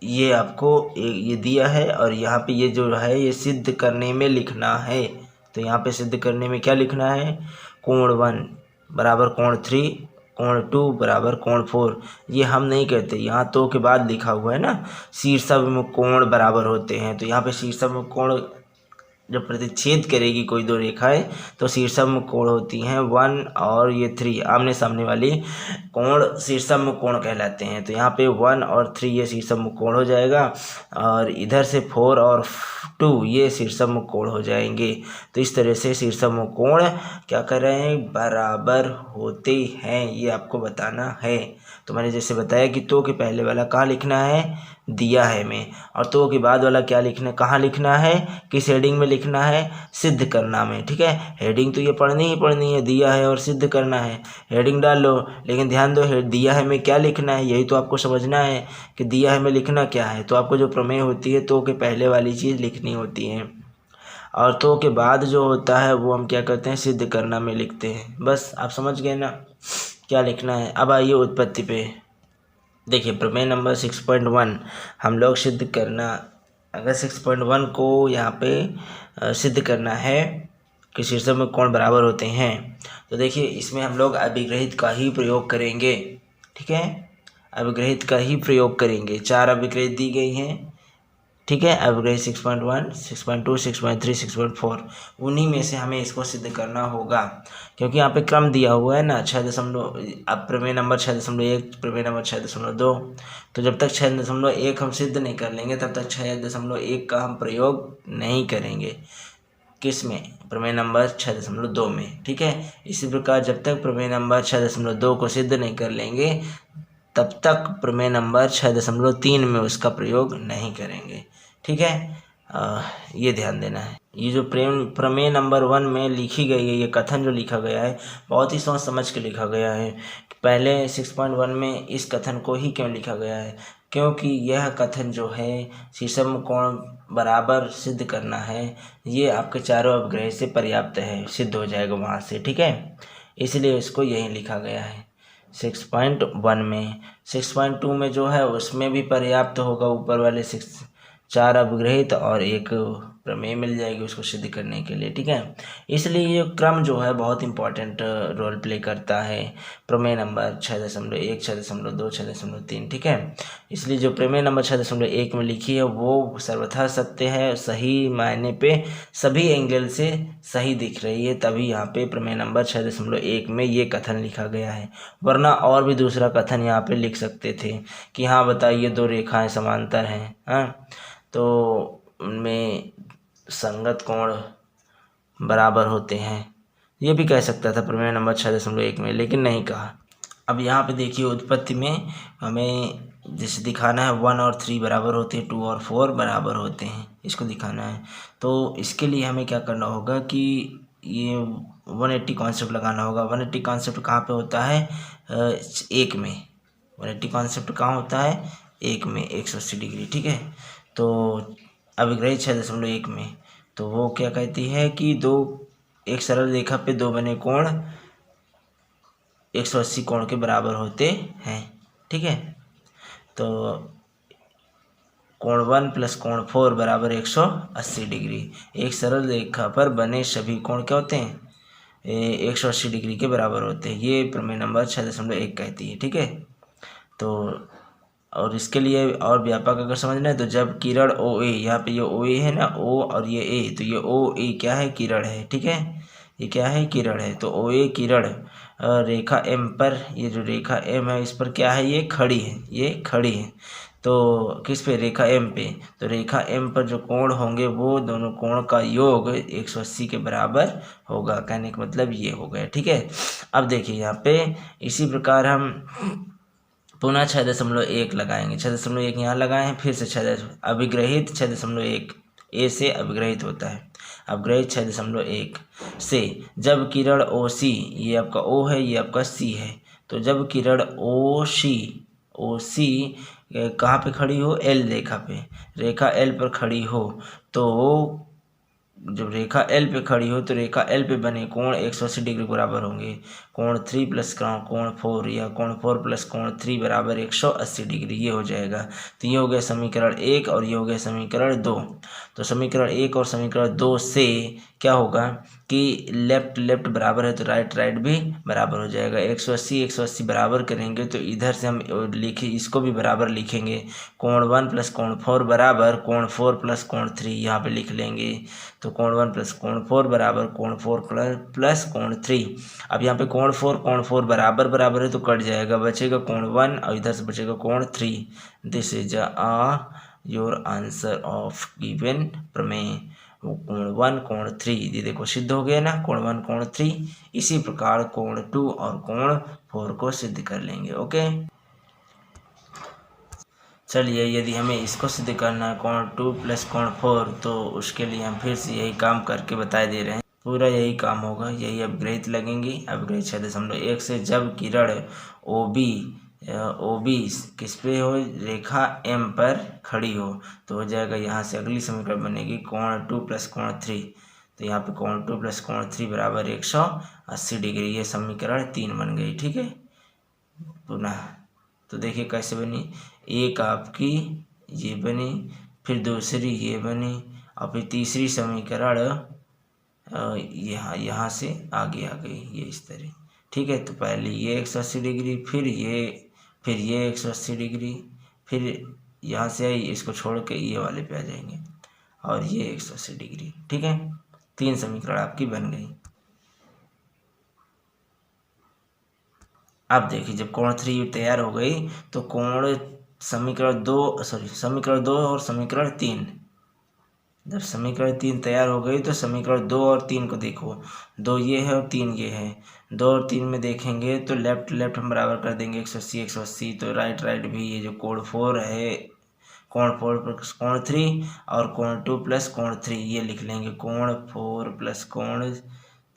ये आपको ये दिया है और यहाँ पे ये जो है ये सिद्ध करने में लिखना है। तो यहाँ पे सिद्ध करने में क्या लिखना है, कोण 1 बराबर कोण 3, कोण 2 बराबर कोण 4। ये हम नहीं कहते, यहाँ तो के बाद लिखा हुआ है ना, शीर्षाभिमुख कोण बराबर होते हैं। तो यहाँ पे शीर्षाभिमुख कोण जब प्रतिच्छेद करेगी कोई दो रेखाएं तो शीर्षाभिमुख कोण होती हैं 1 और ये 3, आमने सामने वाली कोण शीर्षाभिमुख कोण कहलाते हैं। तो यहाँ पे 1 और 3 ये शीर्षाभिमुख कोण हो जाएगा और इधर से 4 और 2 ये शीर्षाभिमुख कोण हो जाएंगे। तो इस तरह से शीर्षाभिमुख कोण क्या कर रहे हैं, बराबर होते हैं, ये आपको बताना है। तो मैंने जैसे बताया कि तो के पहले वाला कहाँ लिखना है, दिया है में, और तो के बाद वाला क्या लिखना है, कहाँ लिखना है, किस हेडिंग में लिखना है, सिद्ध करना में। ठीक है, हेडिंग तो ये पढ़नी ही पढ़नी है, दिया है और सिद्ध करना है, हेडिंग डाल लो। लेकिन ध्यान दो, दिया है में क्या लिखना है, यही तो आपको समझना है कि दिया है में लिखना क्या है। तो आपको जो प्रमेय होती है तो के पहले वाली चीज़ लिखनी होती है और तो के बाद जो होता है वो हम क्या करते हैं, सिद्ध करना में लिखते हैं। बस आप समझ गए ना क्या लिखना है। अब आइए उत्पत्ति पे। देखिए, प्रमेय नंबर 6.1 हम लोग सिद्ध करना, अगर 6.1 को यहाँ पे सिद्ध करना है कि शीर्षाभिमुख कोण बराबर होते हैं, तो देखिए इसमें हम लोग अभिग्रहित का ही प्रयोग करेंगे। ठीक है, अभिग्रहित का ही प्रयोग करेंगे। 4 अभिग्रहित दी गई हैं। ठीक है, अभिग्रहित 6.1, 6.2, 6.3, 6.4, उन्हीं में से हमें इसको सिद्ध करना होगा क्योंकि यहाँ पे क्रम दिया हुआ है ना, 6. अब प्रमेय नंबर 6.1, प्रमेय नंबर 6.2। तो जब तक 6.1 हम सिद्ध नहीं कर लेंगे तब तक 6.1 का हम प्रयोग नहीं करेंगे। किस में, प्रमेय नंबर 6.2 में। ठीक है, इसी प्रकार जब तक प्रमेय नंबर 6.2 को सिद्ध नहीं कर लेंगे तब तक प्रमेय नंबर 6.3 में उसका प्रयोग नहीं करेंगे। ठीक है, ये ध्यान देना है। ये जो प्रमेय नंबर 1 में लिखी गई है, ये कथन जो लिखा गया है बहुत ही सोच समझ के लिखा गया है। पहले 6.1 में इस कथन को ही क्यों लिखा गया है, क्योंकि यह कथन जो है शीर्षाभिमुख कोण बराबर सिद्ध करना है, ये आपके चारों अवग्रह से पर्याप्त है, सिद्ध हो जाएगा वहाँ से। ठीक है, इसलिए इसको यहीं लिखा गया है 6.1 में। 6.2 में जो है उसमें भी पर्याप्त होगा, ऊपर वाले 4 अभिग्रहित और एक प्रमेय मिल जाएगी उसको सिद्ध करने के लिए। ठीक है, इसलिए ये क्रम जो है बहुत इंपॉर्टेंट रोल प्ले करता है प्रमेय नंबर 6.1, 6.2, 6.3। ठीक है, इसलिए जो प्रमेय नंबर 6.1 में लिखी है वो सर्वथा सत्य है, सही मायने पे सभी एंगल से सही दिख रही है, तभी यहाँ पे प्रमेय नंबर 6.1 में ये कथन लिखा गया है। वरना और भी दूसरा कथन यहाँ पे लिख सकते थे कि हाँ बताइए, 2 रेखाएं समांतर हैं, हाँ, तो उनमें संगत कोण बराबर होते हैं, ये भी कह सकता था प्रमेय नंबर 6.1 में, लेकिन नहीं कहा। अब यहाँ पे देखिए उत्पत्ति में हमें जैसे दिखाना है 1 और 3 बराबर होते हैं, 2 और 4 बराबर होते हैं, इसको दिखाना है। तो इसके लिए हमें क्या करना होगा कि ये 180 कॉन्सेप्ट लगाना होगा। 180 कॉन्सेप्ट कहाँ पे होता है? एक में। 180 कॉन्सेप्ट कहाँ होता है? एक में, 180 डिग्री, ठीक है। तो अभिग्रही 6.1 में, तो वो क्या कहती है कि एक सरल रेखा पे दो बने कोण 180 कोण के बराबर होते हैं, ठीक है। तो कोण 1 प्लस कोण 4 बराबर 180 डिग्री। एक सरल रेखा पर बने सभी कोण क्या होते हैं? 180 डिग्री के बराबर होते हैं। ये प्रमेय नंबर 6.1 कहती है, ठीक है। तो और इसके लिए और व्यापक अगर समझना है तो जब किरण ओ ए, यहाँ पे ये ओ ए है ना, ओ और ये ए, तो ये ओ ए क्या है? किरण है, ठीक है। ये क्या है? किरण है। तो ओ ए किरण रेखा एम पर, ये जो रेखा एम है इस पर क्या है? ये खड़ी है, ये खड़ी है। तो किस पे? रेखा एम पे। तो रेखा एम पर जो कोण होंगे वो दोनों कोण का योग 180 के बराबर होगा। कहने का मतलब ये हो गया, ठीक है। अब देखिए यहाँ पे इसी प्रकार हम पुनः 6.1 लगाएंगे। 6.1 यहाँ लगाए हैं, फिर से अभिग्रहित 6.1 ए से अभिग्रहित होता है। अभिग्रहित 6.1 से जब किरण ओ सी, ये आपका ओ है, ये आपका सी है, तो जब किरण ओ सी कहाँ पे खड़ी हो? एल रेखा पे, रेखा एल पर खड़ी हो, तो जब रेखा एल पे खड़ी हो तो रेखा एल पे बने कोण 180 डिग्री बराबर होंगे। कोण 3 प्लस कोण 4 या कोण 4 प्लस कोण 3 बराबर 180 डिग्री, ये हो जाएगा। तो ये हो गया समीकरण 1 और ये हो गया समीकरण 2। तो समीकरण 1 और समीकरण 2 से क्या होगा कि लेफ्ट लेफ्ट बराबर है तो राइट राइट भी बराबर हो जाएगा। 180 बराबर करेंगे तो इधर से हम इसको भी बराबर लिखेंगे। कोण 1 प्लस कोण 4 बराबर कोण 4 प्लस कोण 3, यहाँ पे लिख लेंगे। तो कोण 1 प्लस कोण 4 बराबर कोण 4 प्लस कोण 3। अब यहाँ पे कोण 4 बराबर बराबर है तो कट जाएगा, बचेगा कोण 1 और इधर से बचेगा कोण 3। This is your answer of given प्रमेय। कोण 1 कोण 3, ये देखो सिद्ध हो गया ना, कोण 1 कोण 3। इसी प्रकार कोण 2 और कोण 4 को सिद्ध कर लेंगे। ओके, चलिए यदि हमें इसको सिद्ध करना है कोण 2 प्लस कोण 4, तो उसके लिए हम फिर से यही काम करके बताए दे रहे हैं। पूरा यही काम होगा, यही अभिग्रहित लगेंगी। अभिग्रहित 6.1 से जब किरण ओ बी किस पे हो? रेखा एम पर खड़ी हो, तो हो जाएगा यहाँ से अगली समीकरण बनेगी कोण 2 प्लस कोण 3। तो यहाँ पे कोण 2 प्लस कोण 3 बराबर 180 डिग्री, ये समीकरण 3 बन गई, ठीक है। पुनः तो देखिए कैसे बनी, एक आपकी ये बनी, फिर दूसरी ये बनी, और फिर तीसरी समीकरण यहाँ से आगे आ गई, ये इस तरह, ठीक है। तो पहले ये 180 डिग्री, फिर ये 180 डिग्री, फिर यहाँ से आई, इसको छोड़ के ये वाले पे आ जाएंगे, और ये 180 डिग्री, ठीक है। 3 समीकरण आपकी बन गई। अब देखिए जब कोण 3 तैयार हो गई तो समीकरण 2 और समीकरण 3, जब समीकरण 3 तैयार हो गई तो समीकरण 2 और 3 को देखो। 2 ये है और 3 ये है। 2 और 3 में देखेंगे तो लेफ्ट लेफ्ट हम बराबर कर देंगे 180, तो राइट राइट भी, ये जो कोण 4 है, कोण 4 प्लस कोण 3 और कोण 2 प्लस कोण 3, ये लिख लेंगे। कोण 4 प्लस कोण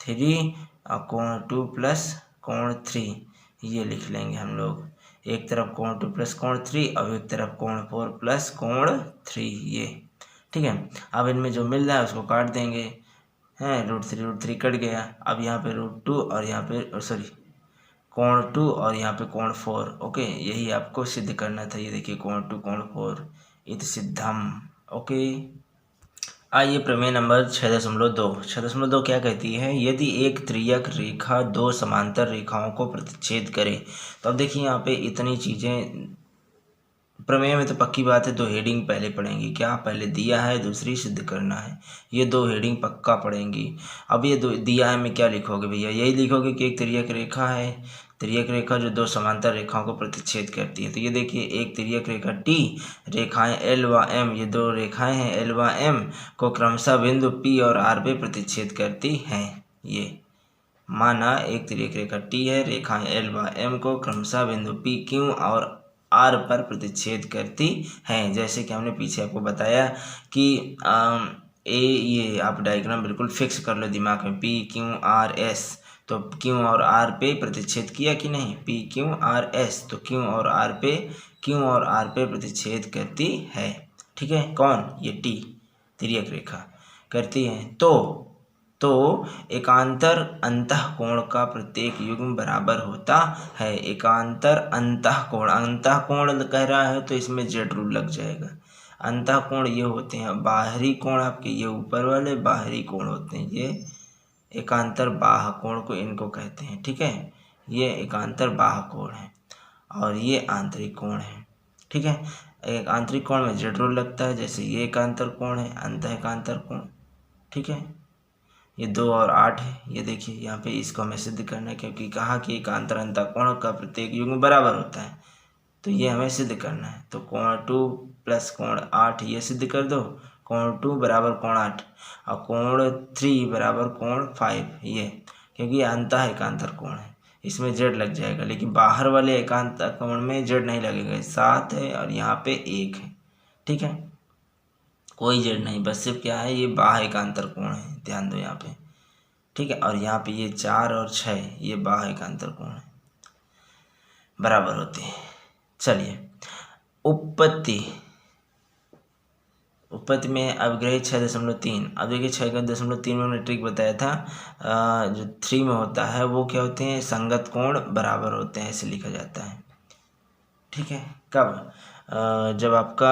3 और कोण 2 प्लस कोण 3, ये लिख लेंगे हम लोग। एक तरफ कोण 2 प्लस कोण 3 और एक तरफ कोण 4 प्लस कोण 3, ये ठीक है। अब इनमें जो मिल रहा है उसको काट देंगे, हैं, √3 कट गया। अब यहाँ पे √2 और यहाँ पे कोण 2 और यहाँ पे कोण 4। ओके, यही आपको सिद्ध करना था। ये देखिए कोण 2 कोण 4 इति सिद्धम। ओके, आइए प्रमेय नंबर 6.2। 6.2 क्या कहती है? यदि एक त्रियक रेखा दो समांतर रेखाओं को प्रतिच्छेद करे, तो अब देखिए यहाँ पे इतनी चीज़ें प्रमेय में तो पक्की बात है, 2 हेडिंग पहले पढ़ेंगी। क्या पहले दिया है, दूसरी सिद्ध करना है, ये 2 हेडिंग पक्का पढ़ेंगी। अब ये दिया है में क्या लिखोगे भैया? यही लिखोगे कि एक तिर्यक रेखा है, तिर्यक रेखा जो 2 समांतर रेखाओं को प्रतिच्छेद करती है। तो ये देखिए एक तिर्यक रेखा टी, रेखाएं एल व एम, ये 2 रेखाएं हैं एल व एम को क्रमशः बिंदु पी और आर पे प्रतिच्छेद करती हैं। ये माना एक तिर्यक रेखा टी है, रेखाएं एल व एम को क्रमशः बिंदु पी क्यू और आर पर प्रतिच्छेद करती हैं। जैसे कि हमने पीछे आपको बताया कि ये आप डायग्राम बिल्कुल फिक्स कर लो दिमाग में, पी क्यू आर एस, तो क्यू और आर पे प्रतिच्छेद किया कि नहीं, पी क्यू आर एस, तो क्यू और आर पे प्रतिच्छेद करती है। ठीक है, कौन, ये टी तिर्यक रेखा करती है। तो एकांतर अंतःकोण का प्रत्येक युग्म बराबर होता है। एकांतर अंतःकोण कह रहा है तो इसमें जेड रूल लग जाएगा। अंतःकोण ये होते हैं बाहरी कोण, आपके ये ऊपर वाले बाहरी कोण होते हैं, ये एकांतर बाह्य कोण को इनको कहते हैं। ठीक है, ये एकांतर बाह्य कोण है और ये आंतरिक कोण है। ठीक है, एक आंतरिक कोण में जेड रूल लगता है, जैसे ये एकांतर कोण है, अंतः एकांतर कोण। ठीक है, ये 2 और 8 है। ये देखिए यहाँ पे इसको हमें सिद्ध करना है, क्योंकि कहा कि एकांतर अंतःकोण का प्रत्येक युग्म बराबर होता है, तो ये हमें सिद्ध करना है। तो कोण 2 प्लस कोण 8 ये सिद्ध कर दो, कोण 2 बराबर कोण 8 और कोण 3 बराबर कोण 5, ये क्योंकि ये अंतः एकांतर कोण है, इसमें जेड लग जाएगा। लेकिन बाहर वाले एकांतर कोण में जेड नहीं लगेगा, 7 है और यहाँ पे 1 है। ठीक है, कोई जेड नहीं, बस सिर्फ क्या है, ये बाह्य एकांतर कोण है, ध्यान दो यहाँ पे। ठीक है, और यहाँ पे ये 4 और 6 ये बाह्य एकांतर कोण है, बराबर होते हैं। चलिए, उत्पत्ति में अवग्रहित 6.3। अब देखिए 6.3 में हमने ट्रिक बताया था, जो 3 में होता है वो क्या होते हैं, संगत कोण बराबर होते हैं, ऐसे लिखा जाता है। ठीक है, कब, जब आपका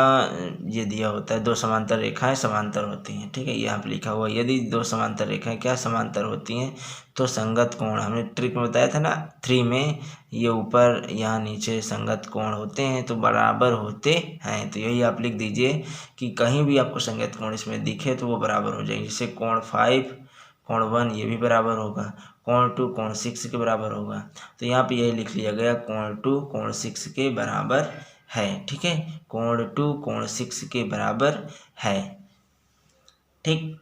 ये दिया होता है 2 समांतर रेखाएं समांतर होती हैं। ठीक है, यहाँ पे लिखा हुआ यदि 2 समांतर रेखाएं क्या समांतर होती हैं तो संगत कोण, हमने ट्रिक में बताया था ना 3 में, ये ऊपर यहाँ नीचे संगत कोण होते हैं तो बराबर होते हैं। तो यही आप लिख दीजिए कि कहीं भी आपको संगत कोण इसमें दिखे तो वो बराबर हो जाएंगे। जैसे कोण 5 कोण 1 ये भी बराबर होगा, कोण 2 कोण 6 के बराबर होगा। तो यहाँ पे यही लिख लिया गया, कोण 2 कोण 6 के बराबर है। ठीक है, कोण 2 कोण 6 के बराबर है। ठीक,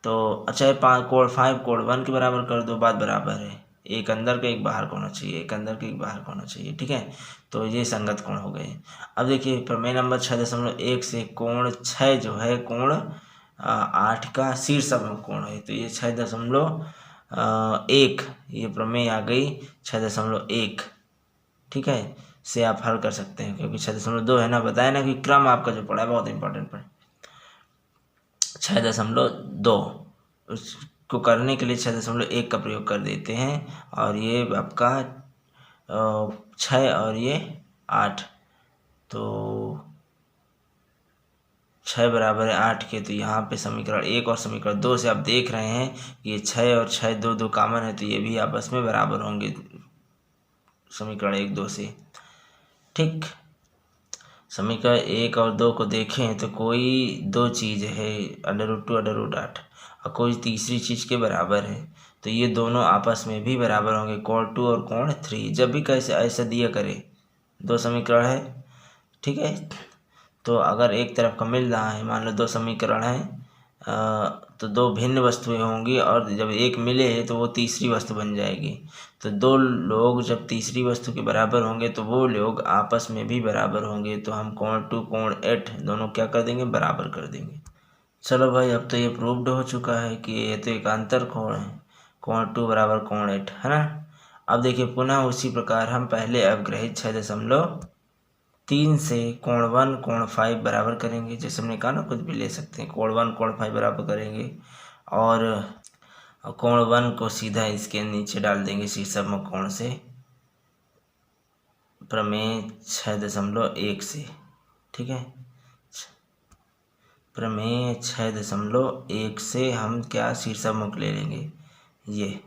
तो अच्छा, कोण 5 कोण 1 के बराबर कर दो, बात बराबर है। एक अंदर का एक बाहर का होना चाहिए, एक अंदर का एक बाहर का होना चाहिए। ठीक है, तो ये संगत कोण हो गए। अब देखिए प्रमेय नंबर 6.1 से कोण 6 जो है कोण 8 का शीर्षाभिमुख कोण है, तो ये 6.1 ये प्रमेय आ गई 6.1। ठीक है, से आप हल कर सकते हैं, क्योंकि 6.2 है ना, बताया ना कि क्रम आपका जो पड़ा है बहुत इंपॉर्टेंट पड़ा। 6.2 उसको करने के लिए 6.1 का प्रयोग कर देते हैं, और ये आपका 6 और ये 8, तो 6 बराबर है 8 के, तो यहाँ पे समीकरण 1 और समीकरण 2 से आप देख रहे हैं कि ये 6 और 6 दो कॉमन है, तो ये भी आपस में बराबर होंगे समीकरण 1 2 से। ठीक, समीकरण 1 और 2 को देखें तो कोई 2 चीज़ है, √2 √8, और कोई तीसरी चीज़ के बराबर है, तो ये दोनों आपस में भी बराबर होंगे, कोण 2 और कोण 3। जब भी कैसे ऐसा दिया करे, 2 समीकरण है, ठीक है, तो अगर एक तरफ का मिल रहा है, मान लो 2 समीकरण है, तो 2 भिन्न वस्तुएं होंगी, और जब एक मिले तो वो तीसरी वस्तु बन जाएगी। तो 2 लोग जब तीसरी वस्तु के बराबर होंगे तो वो लोग आपस में भी बराबर होंगे, तो हम कोण 2 कोण 8 दोनों क्या कर देंगे, बराबर कर देंगे। चलो भाई, अब तो ये प्रूव्ड हो चुका है कि ये तो एकांतर कोण है, कोण 2 बराबर कोण 8 है ना। अब देखिए पुनः उसी प्रकार हम पहले अवग्रहित 6.3 से कोण 1 कोण 5 बराबर करेंगे। जैसे हमने कहा ना, कुछ भी ले सकते हैं, कोण 1 कोण 5 बराबर करेंगे, और कोण 1 को सीधा इसके नीचे डाल देंगे शीर्षाभिमुख कोण से, प्रमेय 6.1 से। ठीक है, प्रमेय 6.1 से हम क्या शीर्षाभिमुख ले लेंगे, ये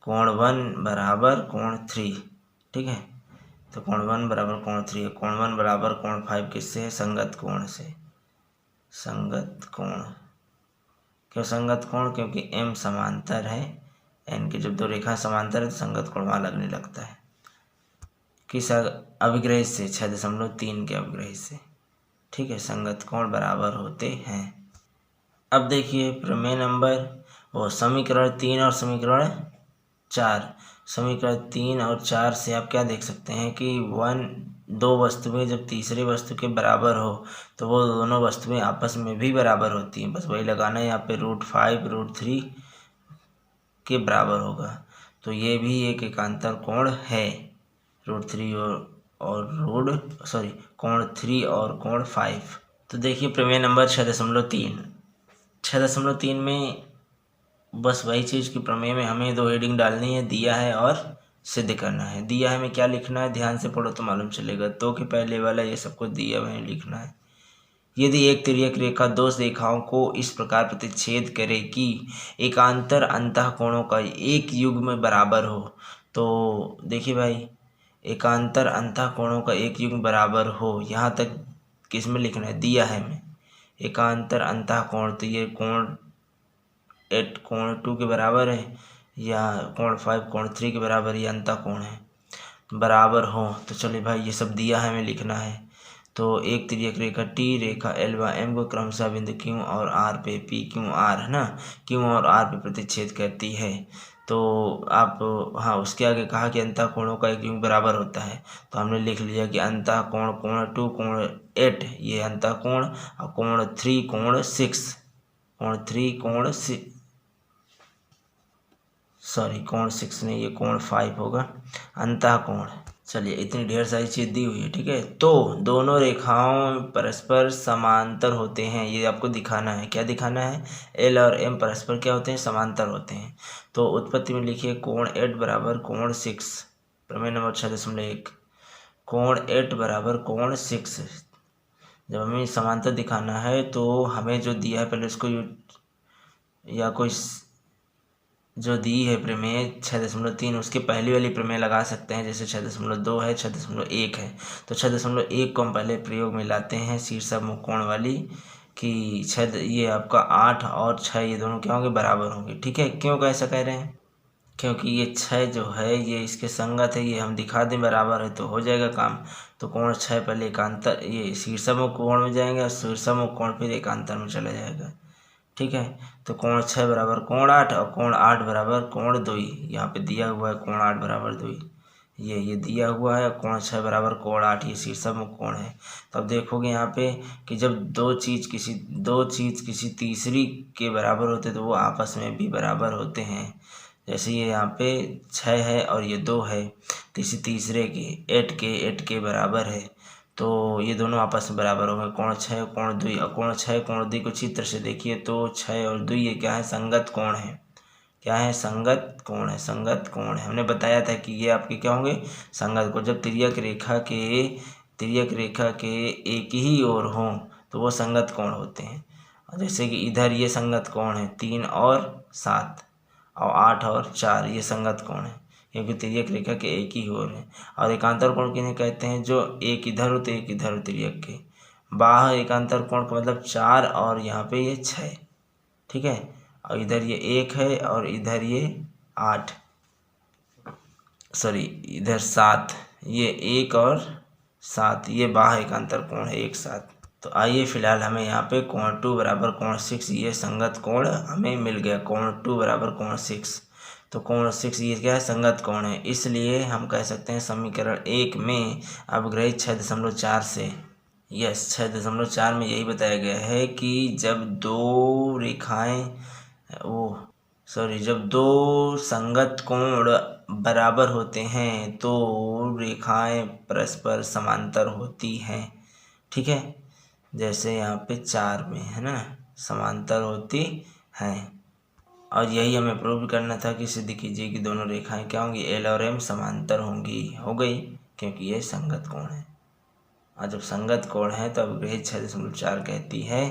कोण 1 बराबर कोण 3। ठीक है, तो कोण 1 बराबर कोण 3 है, कोण 1 बराबर कोण 5 किससे है, संगत कोण से। संगत कोण, क्यों संगत कोण, क्योंकि m समांतर है, n की जब 2 रेखा समांतर है तो संगत कोण वहाँ लगने लगता है। किस अभिग्रहित से, 6.3 के अभिग्रहित से। ठीक है, संगत कोण बराबर होते हैं। अब देखिए प्रमेय नंबर, वो समीकरण 3 और समीकरण 4। समीकरण 3 और 4 से आप क्या देख सकते हैं कि दो वस्तुएं जब तीसरे वस्तु के बराबर हो तो वो दोनों वस्तुएं आपस में भी बराबर होती हैं। बस वही लगाना है यहाँ पे, √5 √3 के बराबर होगा। तो ये भी एक एकांतर कोण है, √3 कोण 3 और कोण 5। तो देखिए प्रमेय नंबर 6.3। 6.3 में बस वही चीज़ की प्रमेय में हमें दो हेडिंग डालनी है, दिया है और सिद्ध करना है। दिया है में क्या लिखना है, ध्यान से पढ़ो तो मालूम चलेगा। तो के पहले वाला ये सब कुछ दिया हुआ है, लिखना है। यदि एक तिर्यक रेखा दो रेखाओं को इस प्रकार प्रतिच्छेद करे कि एकांतर अंतःकोणों का एक युग्म बराबर हो। तो देखिए भाई, एकांतर अंतःकोणों का एक युग्म बराबर हो, यहाँ तक किस में लिखना है, दिया है में। एकांतर अंतःकोण, तो ये कोण 8 कोण 2 के बराबर है, या कोण 5 कोण 3 के बराबर, ये अंतःकोण है, बराबर हो। तो चलिए भाई ये सब दिया है में लिखना है। तो एक तिर्यक रेखा टी रेखा L व M को क्रमशः बिंदु Q और R पे PQR है ना, Q और R पे प्रतिच्छेद करती है। तो आप हाँ उसके आगे कहा कि अंतःकोणों का एक युग्म बराबर होता है। तो हमने लिख लिया कि अंतःकोण कोण 2 कोण 8 ये अंतःकोण, और कोण 3 कोण 6, कोण 3 कोण 6 कोण 6 नहीं, ये कोण 5 होगा, अंतःकोण। चलिए इतनी ढेर सारी चीज़ दी हुई है, ठीक है। तो दोनों रेखाओं परस्पर समांतर होते हैं, ये आपको दिखाना है। क्या दिखाना है, L और M परस्पर क्या होते हैं, समांतर होते हैं। तो उत्पत्ति में लिखिए कोण 8 बराबर कोण 6, प्रमेय नंबर 6.1। कोण 8 बराबर कोण 6। जब हमें समांतर दिखाना है तो हमें जो दिया है पहले उसको या कोई जो दी है प्रमेय 6.3 उसके पहली वाली प्रमेय लगा सकते हैं, जैसे 6.2 है, 6.1 है। तो 6.1 को हम पहले प्रयोग में लाते हैं, शीर्षक मुकोण वाली, कि ये आपका 8 और 6 ये दोनों क्या होंगे, बराबर होंगे। ठीक है, क्यों कैसा कह रहे हैं, क्योंकि ये 6 जो है ये इसके संगत है, ये हम दिखा दें बराबर है तो हो जाएगा काम। तो कोण 6 पहले एकांतर ये शीर्षक कोण में जाएंगे और शीर्षक कोण फिर एकांतर में चला जाएगा। ठीक है, तो कोण 6 बराबर कोण 8 और कोण 8 बराबर कोण 2। यहाँ पे दिया हुआ है कोण 8 बराबर 2, ये दिया हुआ है। कोण 6 बराबर कोण 8 ये शीर्षक में कोण है। तो अब देखोगे यहाँ पे कि जब दो चीज़ किसी तीसरी के बराबर होते तो वो आपस में भी बराबर होते हैं। जैसे ये यहाँ पे 6 है और ये 2 है, तो इसी तीसरे के 8 के बराबर है, तो ये दोनों आपस में बराबर होंगे। कोण 6 कोण 2, और कोण 6 कोण 2 को चित्र से देखिए तो 6 और 2 ये क्या है, संगत कोण है। क्या है, संगत कोण है, संगत कोण है। हमने बताया था कि ये आपके क्या होंगे, संगत कोण। जब तिर्यक रेखा के एक ही ओर हों तो वो संगत कोण होते हैं। जैसे कि इधर ये संगत कोण है 3 और 7, और 8 और 4 ये संगत कोण है, क्योंकि तिर्यक रेखा के एक ही ओर है। और एकांतर कोण किन्हें कहते हैं, जो एक इधर हो तो एक इधर हो तिर्यक के। बाह्य एकांतर कोण का मतलब 4 और यहाँ पे ये 6, ठीक है, और इधर ये 1 है और इधर ये 8, इधर 7, ये 1 और 7 ये बाह्य एकांतर कोण है एक साथ। तो आइए फिलहाल हमें यहाँ पे कोण 2 बराबर कोण 6 ये संगत कोण हमें मिल गया। कोण 2 बराबर कोण 6, तो कोण 6 ये क्या है, संगत कोण है। इसलिए हम कह सकते हैं समीकरण 1 में अवग्रहित 6.4 से, 6.4 में यही बताया गया है कि जब दो संगत कोण बराबर होते हैं तो रेखाएं परस्पर समांतर होती हैं। ठीक है, जैसे यहाँ पे 4 में है ना, समांतर होती हैं। और यही हमें प्रूव करना था कि सिद्ध कीजिए कि दोनों रेखाएं क्या होंगी, L और M समांतर होंगी। हो गई, क्योंकि ये संगत कोण है। और जब संगत कोण है तो अवग्रहित 6.4 कहती है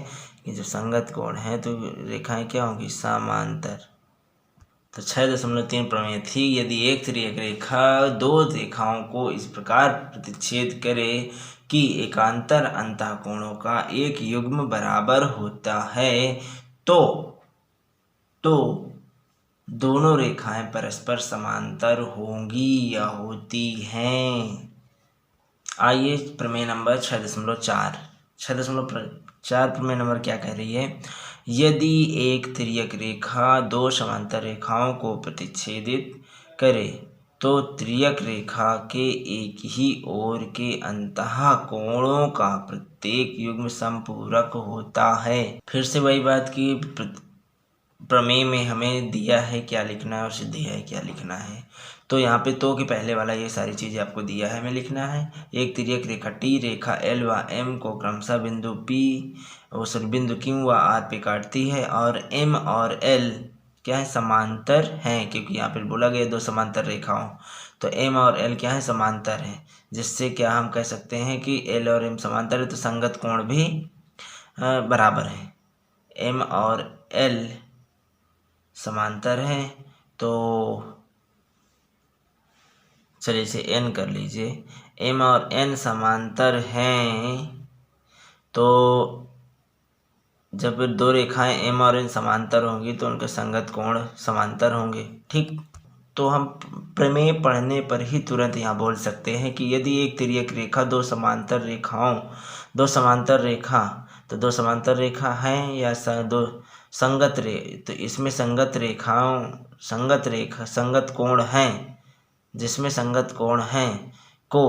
कि जब संगत कोण है तो रेखाएं क्या होंगी, समांतर। तो 6.3 प्रमेय थी, यदि एक तिर्यक रेखा दो रेखाओं को इस प्रकार प्रतिच्छेद करे कि एकांतर अंतःकोणों का एक युग्म बराबर होता है तो दोनों रेखाएं परस्पर समांतर होंगी या होती हैं। आइए प्रमेय नंबर 6.4 प्रमेय नंबर क्या कह रही है, यदि एक तिर्यक रेखा दो समांतर रेखाओं को प्रतिच्छेदित करे तो त्रियक रेखा के एक ही ओर के अंतः कोणों का प्रत्येक युग्म समपूरक होता है। फिर से वही बात की प्रमेय में हमें दिया है क्या लिखना है और सिद्ध है क्या लिखना है। तो यहाँ पे तो के पहले वाला ये सारी चीज़ें आपको दिया है हमें लिखना है। एक तिर्यक रेखा टी रेखा एल व एम को क्रमशः बिंदु पी और बिंदु क्यू व आर पे काटती है और एम और एल क्या है समांतर हैं, क्योंकि यहाँ पे बोला गया दो समांतर रेखाओं, तो एम और एल क्या है समांतर हैं, जिससे क्या हम कह सकते हैं कि एल और एम समांतर है तो संगत कोण भी बराबर है। एम और एल समांतर हैं तो चलिए इसे एन कर लीजिए। एम और एन समांतर हैं तो जब दो रेखाएं एम और एन समांतर होंगी तो उनके संगत कोण समांतर होंगे। ठीक, तो हम प्रमेय पढ़ने पर ही तुरंत यहाँ बोल सकते हैं कि यदि एक तिर्यक रेखा दो समांतर रेखा हैं या दो इसमें संगत कोण हैं, जिसमें संगत कोण हैं को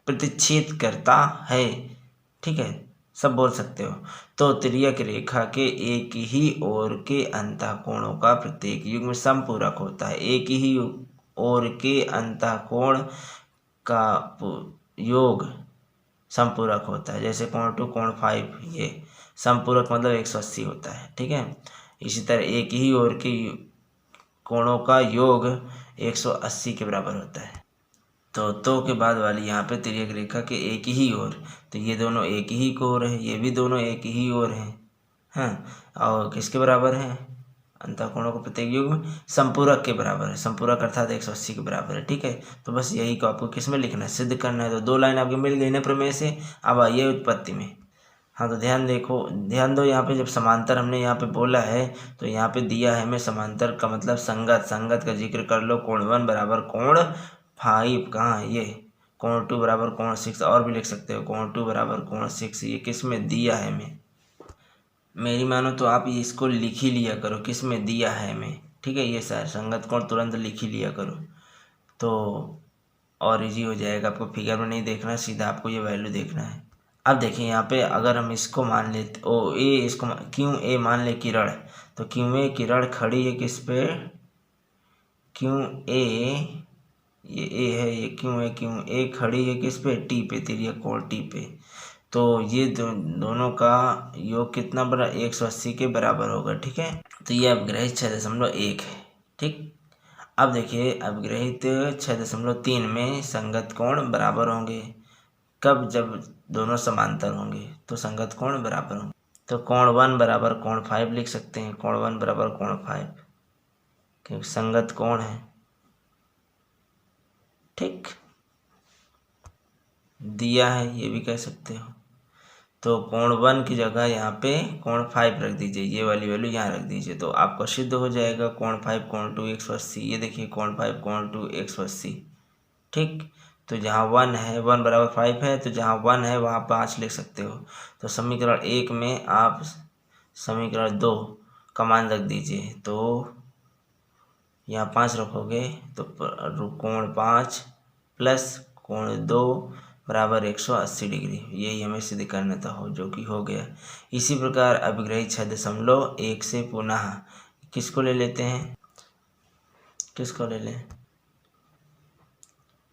प्रतिच्छेद करता है। ठीक है, सब बोल सकते हो। तो तिर्यक रेखा के एक ही ओर के अंतः कोणों का प्रत्येक युग्म समपूरक होता है। एक ही ओर के अंतः कोण का योग समपूरक होता है। जैसे कोण 2 कोण 5 ये समपूरक मतलब 180 होता है। ठीक है, इसी तरह एक ही ओर के कोणों का योग 180 के बराबर होता है। तो के बाद वाली यहाँ पे तिर्यक रेखा के एक ही ओर, तो ये दोनों एक ही ओर है, ये भी दोनों एक ही ओर हैं। हाँ, और किसके बराबर है? अंतःकोणों का प्रत्येक युग्म संपूरक के बराबर है। संपूरक अर्थात 180 के बराबर है। ठीक है, तो बस यही को आपको किस में लिखना है, सिद्ध करना है। तो दो लाइन आपकी मिल गई ना प्रमेय से। अब आइए उत्पत्ति में। हाँ, तो ध्यान दो यहाँ पे जब समांतर हमने यहाँ पे बोला है तो यहाँ पे दिया है हमें समांतर का मतलब संगत का जिक्र कर लो। कोण 1 बराबर कोण 5, कहाँ है ये, कोण 2 बराबर कोण 6, और भी लिख सकते हो कोण 2 बराबर कोण 6। ये किस में दिया है हमें, मेरी मानो तो आप इसको लिख ही लिया करो किस में दिया है हमें। ठीक है, ये सर संगत कोण तुरंत लिख ही लिया करो तो और इजी हो जाएगा। आपको फिगर में नहीं देखना, सीधा आपको ये वैल्यू देखना है। अब देखिए यहाँ पे अगर हम इसको मान लेते इसको क्यों ए मान ले किरण, तो क्यों ए किरण खड़ी है किस पे, क्यों ए, ये ए है, ये क्यों ए खड़ी है किस पे, टी पे, तिर्यक कोण टी पे। तो ये दोनों का योग कितना बड़ा, 180 के बराबर होगा। ठीक है, तो ये अपग्रहित 6.1 है। ठीक, अब देखिए अपग्रहित 6.3 में संगत कोण बराबर होंगे। कब, जब दोनों समांतर होंगे तो संगत कोण बराबर होंगे। तो कोण 1 बराबर कोण 5 लिख सकते हैं, कोण 1 बराबर कोण 5, क्योंकि संगत कोण है। ठीक, दिया है ये भी कह सकते हो। तो कोण 1 की जगह यहाँ पे कोण 5 रख दीजिए, ये वाली वैल्यू यहाँ रख दीजिए तो आपका सिद्ध हो जाएगा कोण 5 कोण 2 180। ये देखिए कोण 5 कोण 2 180। ठीक, तो जहाँ 1 है, 1 बराबर 5 है, तो जहाँ 1 है वहाँ 5 लिख सकते हो। तो समीकरण 1 में आप समीकरण 2 का मान रख दीजिए, तो यहाँ 5 रखोगे तो कोण 5 प्लस कोण 2 बराबर 180 डिग्री। यही हमें सिद्ध करना था, जो कि हो गया। इसी प्रकार अभिग्रहित 6.1 से पुनः किसको ले लेते हैं, किसको ले लें,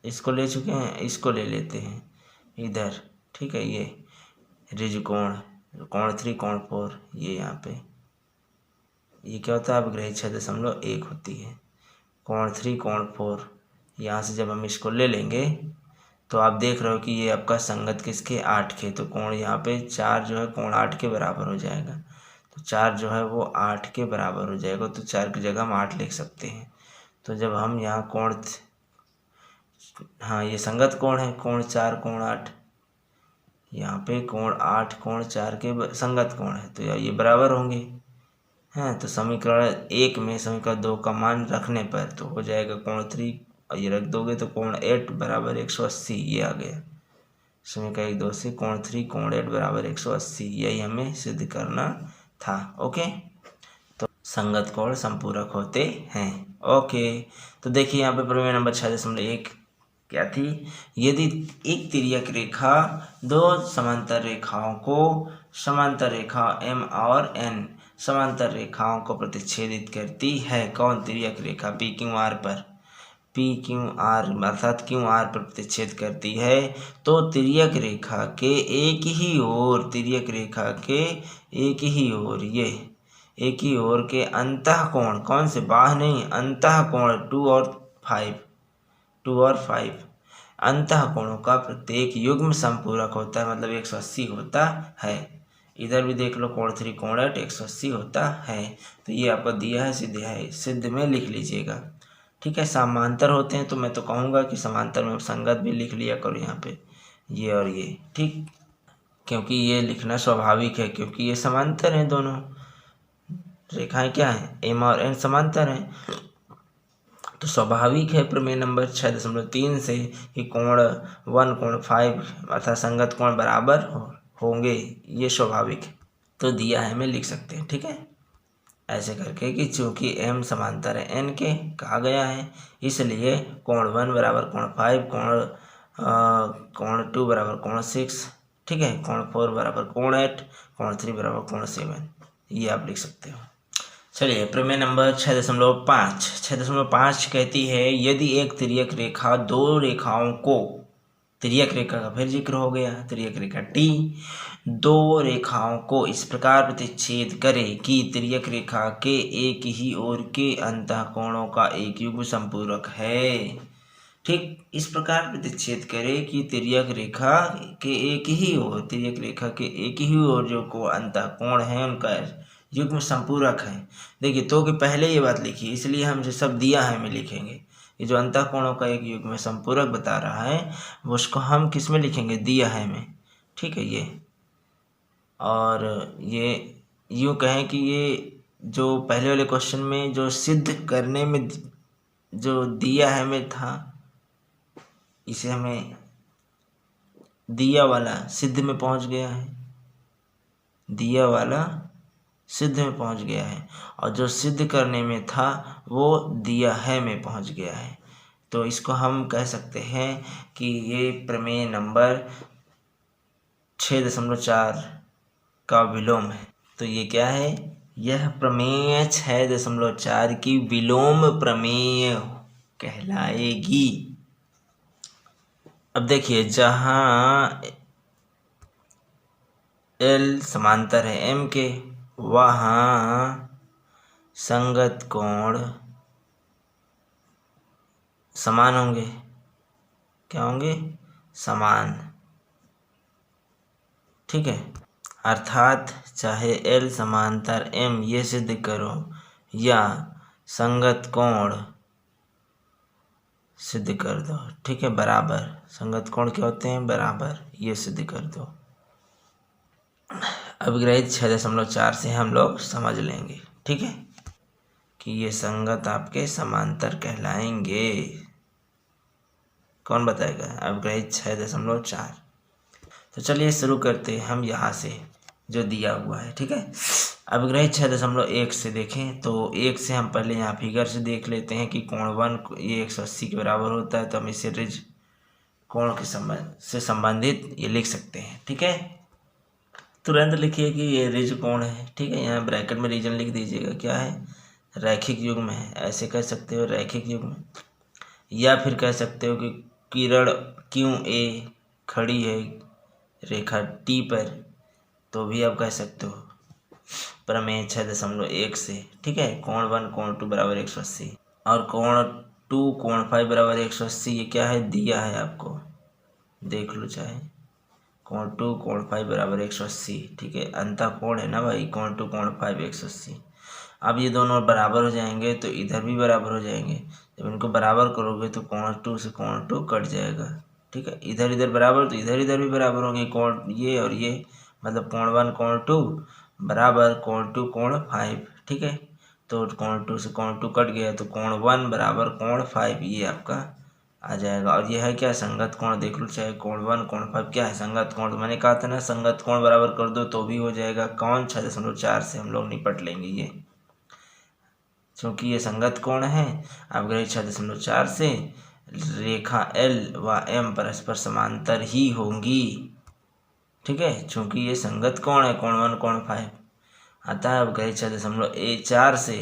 इसको ले चुके हैं, इसको ले लेते हैं इधर। ठीक है, ये ऋज कोण 3 कोण 4, ये यहाँ पे ये क्या होता है, अपग्रहित 6.1 होती है। कोण 3 कोण 4, यहाँ से जब हम इसको ले लेंगे तो आप देख रहे हो कि ये आपका संगत किसके, 8 के। तो कोण यहाँ पे 4 जो है कोण 8 के बराबर हो जाएगा। तो 4 जो है वो 8 के बराबर हो जाएगा, तो 4 की जगह हम 8 लिख सकते हैं। तो जब हम यहाँ कोण, हाँ ये संगत कोण है, कोण 4 कोण 8, यहाँ पे कोण 8 कोण 4 के संगत कोण है, तो ये बराबर होंगे। हाँ, तो समीकरण 1 में समीकरण 2 का मान रखने पर तो हो जाएगा कोण 3, और ये रख दोगे तो कोण 8 बराबर 180, ये आ गया। समीकरण 1 2 से कोण 3 कोण 8 बराबर 180, यही हमें सिद्ध करना था। ओके, तो संगत कोण संपूरक होते हैं। ओके, तो देखिए यहाँ पे प्रमेय नंबर 6.1 क्या थी, यदि एक तिर्यक रेखा दो समांतर रेखाओं को, समांतर रेखा M और N समांतर रेखाओं को प्रतिच्छेदित करती है, कौन तिर्यक रेखा पी क्यू आर पर, पी क्यू आर अर्थात क्यू आर पर प्रतिच्छेद करती है, तो तिर्यक रेखा के एक ही ओर, तिर्यक रेखा के एक ही ओर, ये एक ही ओर के अंतः कोण, कौन से बाह्य नहीं, अंतः कोण 2 और 5 अंतः कोणों का प्रत्येक युग्म संपूरक होता है, मतलब 180 होता है। इधर भी देख लो कोण 3 कोण 8 180 होता है। तो ये आपको दिया है, सिद्ध में लिख लीजिएगा। ठीक है, समांतर होते हैं तो मैं तो कहूँगा कि समांतर में संगत भी लिख लिया करो यहाँ पे, ये और ये, ठीक, क्योंकि ये लिखना स्वाभाविक है, क्योंकि ये समांतर हैं, दोनों रेखाएं क्या हैं, M और N समांतर हैं, तो स्वाभाविक है प्रमेय नंबर 6.3 से कि कोण 1 कोण 5 अर्थात संगत कोण बराबर होंगे, ये स्वाभाविक है। तो दिया है, मैं लिख सकते हैं, ठीक है, ऐसे करके कि चूंकि M समांतर है N के, कहा गया है, इसलिए कोण 1 बराबर कोण 5, कोण 2 बराबर कोण 6, ठीक है, कोण 4 बराबर कोण 8, कोण 3 बराबर कोण 7, ये आप लिख सकते हो। चलिए प्रमेय नंबर 6.5 कहती है, यदि एक तिर्यक रेखा दो रेखाओं को, तिर्यक रेखा का फिर जिक्र हो गया, तिर्यक रेखा T दो रेखाओं को इस प्रकार प्रतिच्छेद करे कि तिर्यक रेखा के एक ही ओर के अंतः कोणों का एक युग्म संपूरक है। ठीक, इस प्रकार प्रतिच्छेद करे कि तिर्यक रेखा के एक ही ओर, तिर्यक रेखा के एक ही ओर जो को अंतः कोण है उनका युग्म संपूरक है। देखिए तो कि पहले ये बात लिखी, इसलिए हम जो सब दिया है में लिखेंगे, ये जो अंतः कोणों का एक युग्म संपूरक बता रहा है वो उसको हम किस में लिखेंगे, दिया है में, ठीक है ये। और ये यूँ कहें कि ये जो पहले वाले क्वेश्चन में जो सिद्ध करने में जो दिया है में था, इसे हमें दिया वाला सिद्ध में पहुंच गया है, दिया वाला सिद्ध में पहुंच गया है, और जो सिद्ध करने में था वो दिया है में पहुंच गया है। तो इसको हम कह सकते हैं कि ये प्रमेय नंबर 6.4 का विलोम है। तो ये क्या है, यह प्रमेय 6.4 की विलोम प्रमेय कहलाएगी। अब देखिए जहाँ L समांतर है M के, वहाँ संगत कोण समान होंगे, क्या होंगे, समान, ठीक है, अर्थात चाहे L समांतर M ये सिद्ध करो या संगत कोण सिद्ध कर दो, ठीक है, बराबर, संगत कोण क्या होते हैं, बराबर, ये सिद्ध कर दो। अभिग्रहित 6.4 से हम लोग समझ लेंगे, ठीक है, कि ये संगत आपके समांतर कहलाएंगे। कौन बताएगा, अभिग्रहित 6.4। तो चलिए शुरू करते हैं हम यहाँ से जो दिया हुआ है, ठीक है। अभिग्रहित 6.1 से देखें तो 1 से हम पहले यहाँ फिगर से देख लेते हैं कि कोण 1 ये 180 के बराबर होता है, तो हम इसे रिज कोण के से संबंधित ये लिख सकते हैं, ठीक है। तुरंत लिखिए कि ये रिज कोण है, ठीक है, यहाँ ब्रैकेट में रीजन लिख दीजिएगा, क्या है, रैखिक युग्म है, ऐसे कह सकते हो रैखिक युग्म, या फिर कह सकते हो कि किरण QA खड़ी है रेखा T पर, तो भी आप कह सकते हो प्रमेय 6.1 से, ठीक है। कोण 1 कोण 2 बराबर 180 और कोण 2 कोण 5 बराबर 180, ये क्या है, दिया है आपको, देख लो चाहे, कोण 2 कोण 5 बराबर 180, ठीक है, अंतः कोण है ना भाई, कोण 2 कोण 5 180। अब ये दोनों बराबर हो जाएंगे तो इधर भी बराबर हो जाएंगे, जब इनको बराबर करोगे तो कोण 2 से कोण 2 कट जाएगा, ठीक है, इधर इधर बराबर तो इधर इधर भी बराबर होंगे, कोण ये और ये, मतलब कोण 1 कोण 2 बराबर कोण 2 कोण 5, ठीक है, तो कोण 2 से कोण 2 कट गया तो कोण 1 बराबर कोण 5, ये आपका आ जाएगा। और यह है क्या, संगत कोण, देख लो चाहे कोण 1 कोण 5 क्या है, संगत कोण, तो मैंने कहा था ना संगत कोण बराबर कर दो तो भी हो जाएगा, कौन 6.4 से हम लोग निपट लेंगे ये, चूँकि ये संगत कोण है अवग्रहित 6.4 से रेखा L व M परस्पर समांतर ही होंगी। ठीक है, चूँकि ये संगत कोण है, कोण 1 कोण 5, अतः अवग्रहित 6.4 से,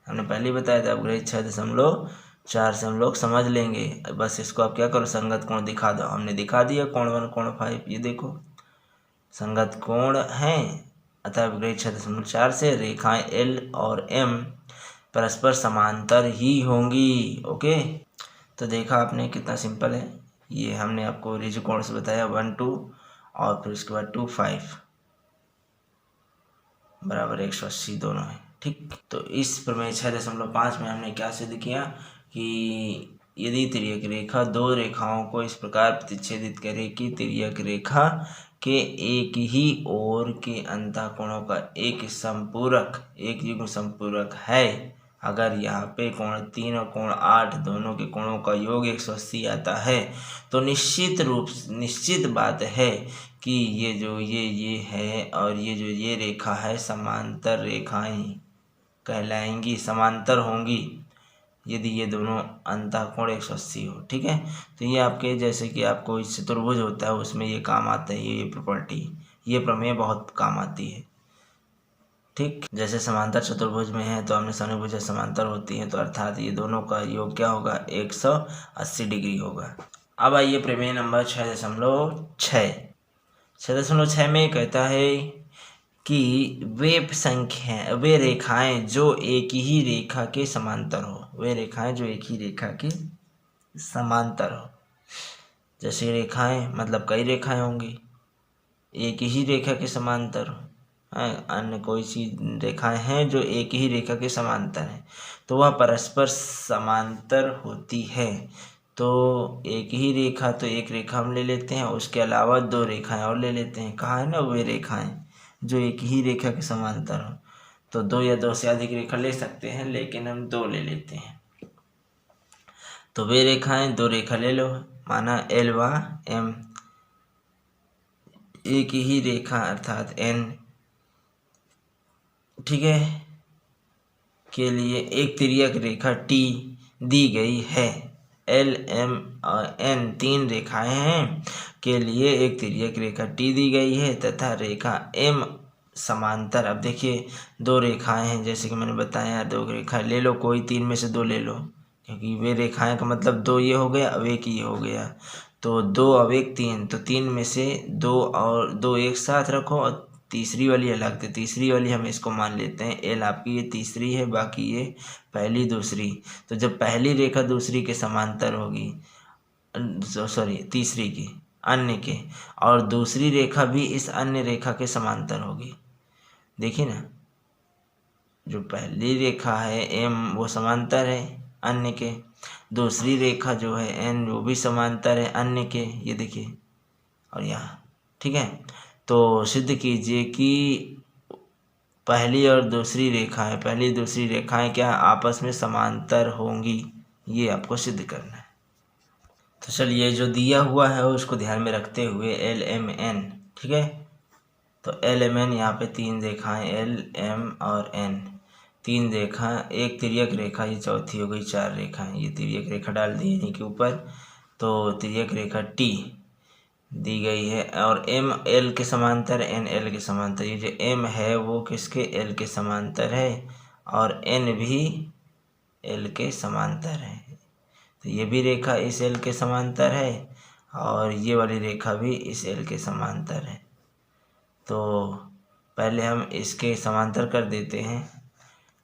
हमने पहले ही बताया था अवग्रहित 6.4 से हम लोग समझ लेंगे। बस इसको आप क्या करो, संगत कोण दिखा दो। हमने दिखा दिया कोण 1 कोण 5, ये देखो संगत कोण है, अतः अवग्रहित 6.4 से रेखाएं L और M परस्पर समांतर ही होंगी। ओके, तो देखा आपने कितना सिंपल है। ये हमने आपको ऋजु कोण से बताया 1 2 और फिर उसके बाद 2 5 बराबर 180 दोनों है। ठीक, तो इस प्रमेय 6.5 में हमने क्या सिद्ध किया कि यदि तिर्यक रेखा दो रेखाओं को इस प्रकार प्रतिच्छेदित करे कि तिर्यक रेखा के एक ही ओर के अंतःकोणों का एक संपूरक, एक युग्म संपूरक है, अगर यहाँ पे कोण 3 और कोण 8 दोनों के कोणों का योग 180 आता है, तो निश्चित बात है कि ये जो ये है और ये जो ये रेखा है समांतर रेखाएं कहलाएंगी, समांतर होंगी यदि ये दोनों अंतःकोण 180 हो। ठीक है, तो ये आपके जैसे कि आपको इस चतुर्भुज होता है उसमें ये काम आता है, ये प्रॉपर्टी, ये प्रमेय बहुत काम आती है। ठीक, जैसे समांतर चतुर्भुज में है तो हमने समभुज समांतर होती है, तो अर्थात ये दोनों का योग क्या होगा, 180 डिग्री होगा। अब आइए प्रमेय नंबर 6.6 में कहता है कि वे रेखाएं जो एक ही रेखा के समांतर हो, वे रेखाएं जो एक ही रेखा के समांतर हो। जैसे रेखाएं मतलब कई रेखाएं होंगी, एक ही रेखा के समांतर हो, अन्य कोई सी रेखाएं हैं जो एक ही रेखा के समांतर हैं, तो वह परस्पर समांतर होती है। तो एक ही रेखा, तो एक रेखा हम ले लेते हैं, उसके अलावा दो रेखाएं और ले लेते हैं। कहाँ है ना, वे रेखाएं जो एक ही रेखा के समांतर हो, तो दो या दो से अधिक रेखा ले सकते हैं, लेकिन हम दो ले लेते हैं। तो वे रेखाएं, दो रेखा ले लो, माना L व M, एक ही रेखा अर्थात N, ठीक है, के लिए एक तिर्यक रेखा T दी गई है। L M और N तीन रेखाएं हैं के लिए एक तिर्यक रेखा T दी गई है तथा रेखा M समांतर। अब देखिए दो रेखाएं हैं, जैसे कि मैंने बताया, दो रेखा ले लो, कोई तीन में से दो ले लो, क्योंकि वे रेखाएं का मतलब दो ये हो गया, अब एक ये हो गया, तो दो अब एक तीन, तो तीन में से दो और दो एक साथ रखो और तीसरी वाली अलग, तो तीसरी वाली हम इसको मान लेते हैं एल, आपकी ये तीसरी है, बाकी ये पहली दूसरी। तो जब पहली रेखा दूसरी के समांतर होगी, सॉरी तीसरी की, अन्य के, और दूसरी रेखा भी इस अन्य रेखा के समांतर होगी। देखिए ना, जो पहली रेखा है एम वो समांतर है अन्य के, दूसरी रेखा जो है एन वो भी समांतर है अन्य के, ये देखिए, और यहाँ। ठीक है, तो सिद्ध कीजिए कि पहली और दूसरी रेखाएं, पहली दूसरी रेखाएं क्या आपस में समांतर होंगी, ये आपको सिद्ध करना है। तो चलिए जो दिया हुआ है उसको ध्यान में रखते हुए एल एम एन, ठीक है, तो एल एम एन यहाँ पे तीन रेखाएं एल एम और एन, तीन रेखा, एक तिर्यक रेखा, ये चौथी हो गई, चार रेखाएं, ये तिर्यक रेखा डाल दी इन्हीं के ऊपर, तो तिर्यक रेखा टी दी गई है, और एम एल के समांतर, एन एल के समांतर। ये जो एम है वो किसके, एल के समांतर है, और एन भी एल के समांतर है, तो ये भी रेखा इस एल के समांतर है और ये वाली रेखा भी इस एल के समांतर है। तो पहले हम इसके समांतर कर देते हैं,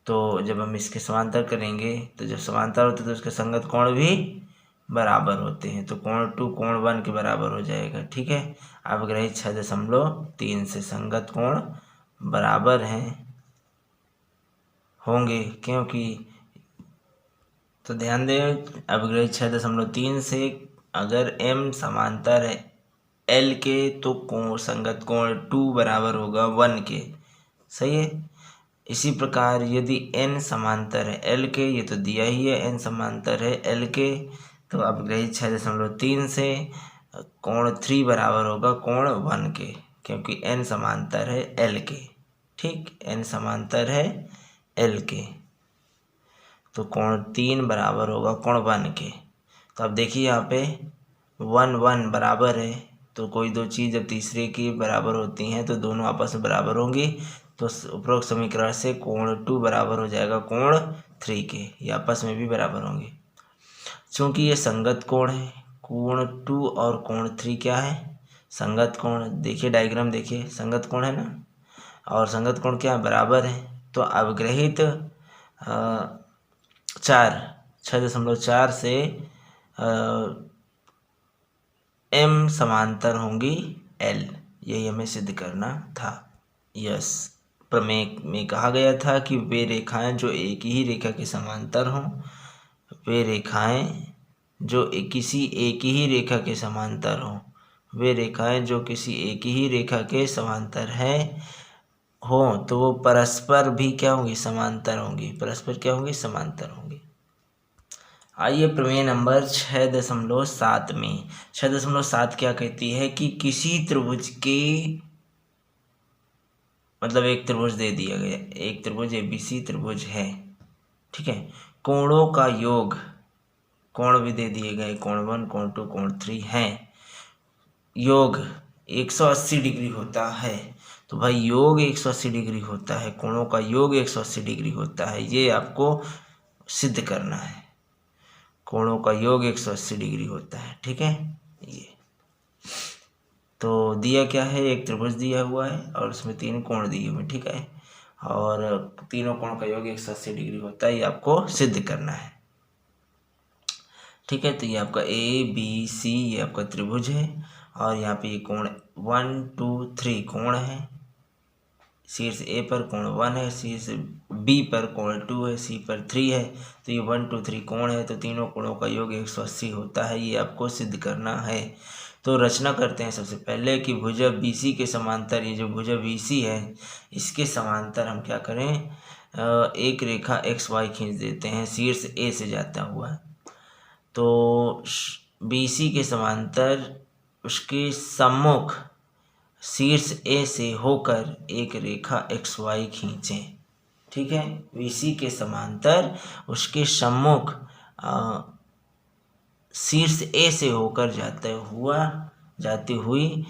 तो जब हम इसके समांतर करेंगे तो जब समांतर होते हैं तो उसके संगत कोण भी बराबर होते हैं, तो कोण 2 कोण 1 के बराबर हो जाएगा। ठीक है, अवग्रहित 6.3 से संगत कोण बराबर हैं, होंगे, क्योंकि, तो ध्यान दें, अवग्रहित 6.3 से अगर m समांतर है l के तो कोण, संगत कोण 2 बराबर होगा 1 के, सही है। इसी प्रकार यदि n समांतर है l के, ये तो दिया ही है n समांतर है l के, तो अवग्रहित 6.3 से कोण 3 बराबर होगा कोण 1 के, क्योंकि n समांतर है l के। ठीक, n समांतर है l के। तो कोण 3 बराबर होगा कोण 1 के। तो अब देखिए यहाँ पे 1 1 बराबर है, तो कोई दो चीज़ जब तीसरे की बराबर होती हैं तो दोनों आपस में बराबर होंगी। तो उपरोक्त समीकरण से कोण 2 बराबर हो जाएगा कोण 3 के, ये आपस में भी बराबर होंगे। चूँकि ये संगत कोण है, कोण 2 और कोण 3 क्या है, संगत कोण। देखिए डायग्राम देखिए, संगत कोण है ना, और संगत कोण क्या है, बराबर है। तो अवग्रहित 6.4 से एम समांतर होंगी एल, यही हमें सिद्ध करना था। यस, प्रमेय में कहा गया था कि वे रेखाएं जो एक ही रेखा के समांतर हों, वे रेखाएं जो किसी एक ही रेखा के समांतर हों, वे रेखाएं जो किसी एक ही रेखा के समांतर हैं हो, तो वो परस्पर भी क्या होंगी, समांतर होंगी। परस्पर क्या होंगी, समांतर होंगी। आइए प्रमेय नंबर 6.7 में 6.7 क्या कहती है कि किसी त्रिभुज के, मतलब एक त्रिभुज दे दिया गया, एक त्रिभुज ABC त्रिभुज है, ठीक है। कोणों का योग, कोण भी दे दिए गए, कोण 1 कोण 2 कोण 3 हैं, योग 180 डिग्री होता है। तो भाई योग 180 डिग्री होता है, कोणों का योग 180 डिग्री होता है, ये आपको सिद्ध करना है। कोणों का योग 180 डिग्री होता है, ठीक है। ये तो दिया क्या है, एक त्रिभुज दिया हुआ है और उसमें 3 कोण दिए हुए, ठीक है, और तीनों कोण का योग 180 डिग्री होता है, ये आपको सिद्ध करना है, ठीक है। तो ये आपका ABC ये आपका त्रिभुज है, और यहाँ पे ये कोण 1 2 3 कोण है। शीर्ष A पर कोण 1 है, शीर्ष B पर कोण 2 है, C पर 3 है। तो ये 1 2 3 कोण है, तो तीनों कोणों का योग 180 होता है, ये आपको सिद्ध करना है। तो रचना करते हैं सबसे पहले कि भुजा BC के समांतर, ये जो भुजा BC है इसके समांतर हम क्या करें, एक रेखा XY खींच देते हैं, शीर्ष A से जाता हुआ। तो BC के समांतर उसके सम्मुख शीर्ष A से होकर एक रेखा XY खींचें, ठीक है। BC के समांतर उसके सम्मुख शीर्ष A से होकर जाती हुई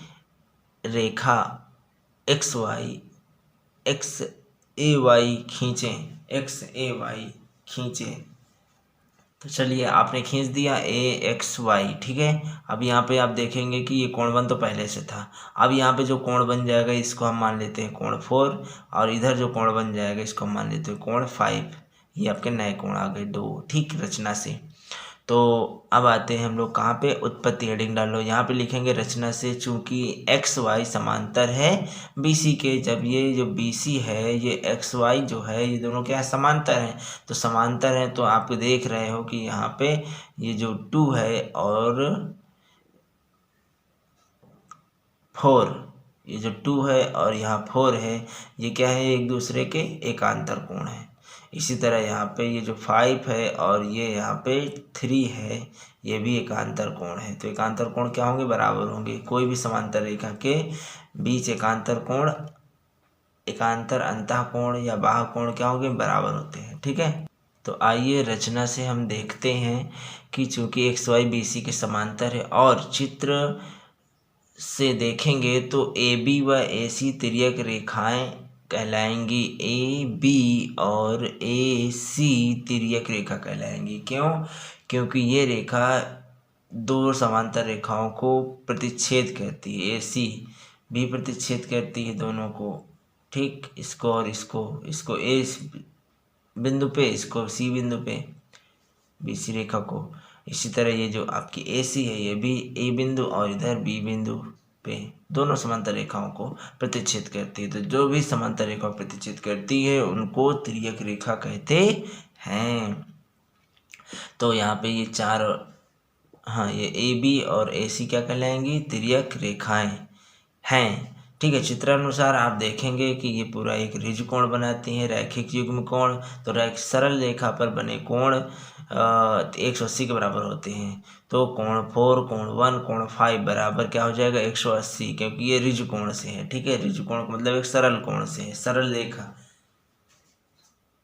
रेखा XAY खींचें। तो चलिए आपने खींच दिया AXY, ठीक है। अब यहाँ पे आप देखेंगे कि ये कोण 1 तो पहले से था, अब यहाँ पे जो कोण बन जाएगा इसको हम मान लेते हैं कोण 4, और इधर जो कोण बन जाएगा इसको हम मान लेते हैं कोण 5। ये आपके नए कोण आ गए 2, ठीक, रचना से। तो अब आते हैं हम लोग कहाँ पे, उत्पत्ति हेडिंग डालो, यहाँ पे लिखेंगे रचना से। चूंकि XY समांतर है BC के, जब ये जो BC है ये XY जो है ये दोनों क्या है, समांतर हैं। तो समांतर हैं तो आप देख रहे हो कि यहाँ पे ये जो 2 है और 4, ये जो 2 है और यहाँ 4 है, ये क्या है, एक दूसरे के एकांतर कोण है। इसी तरह यहाँ पे ये जो 5 है और ये यहाँ पे 3 है, ये भी एकांतर कोण है। तो एकांतर कोण क्या होंगे, बराबर होंगे। कोई भी समांतर रेखा के बीच एकांतर कोण, एकांतर अंतः कोण या बाह्य कोण क्या होंगे, बराबर होते हैं, ठीक है। तो आइए रचना से हम देखते हैं कि चूंकि XY BC के समांतर है, और चित्र से देखेंगे तो AB व AC तिर्यक रेखाएं कहलाएंगी, AB और AC तिर्यक रेखा कहलाएंगी। क्यों, क्योंकि ये रेखा दो समांतर रेखाओं को प्रतिच्छेद करती है, AC भी प्रतिच्छेद करती है दोनों को, ठीक, इसको और इसको A बिंदु पे, इसको C बिंदु पे, BC रेखा को। इसी तरह ये जो आपकी AC है ये भी A बिंदु और इधर B बिंदु पे दोनों समांतर रेखाओं को प्रतिच्छेद करती है। तो जो भी समांतर रेखा प्रतिच्छेद करती है उनको तिर्यक रेखा कहते हैं। तो यहाँ पे ये चार, हाँ, ये AB और AC क्या कहलाएंगी, तिर्यक रेखाएं हैं, ठीक है। चित्रानुसार आप देखेंगे कि ये पूरा एक ऋजु कोण बनाती हैं, रैखिक युग्म कोण। तो सरल रेखा पर बने कोण 180 के बराबर होते हैं। तो कोण 4 कोण 1 कोण 5 बराबर क्या हो जाएगा, 180, क्योंकि ये ऋजु कोण से है, ठीक है। ऋजु कोण मतलब एक सरल कोण से है, सरल रेखा।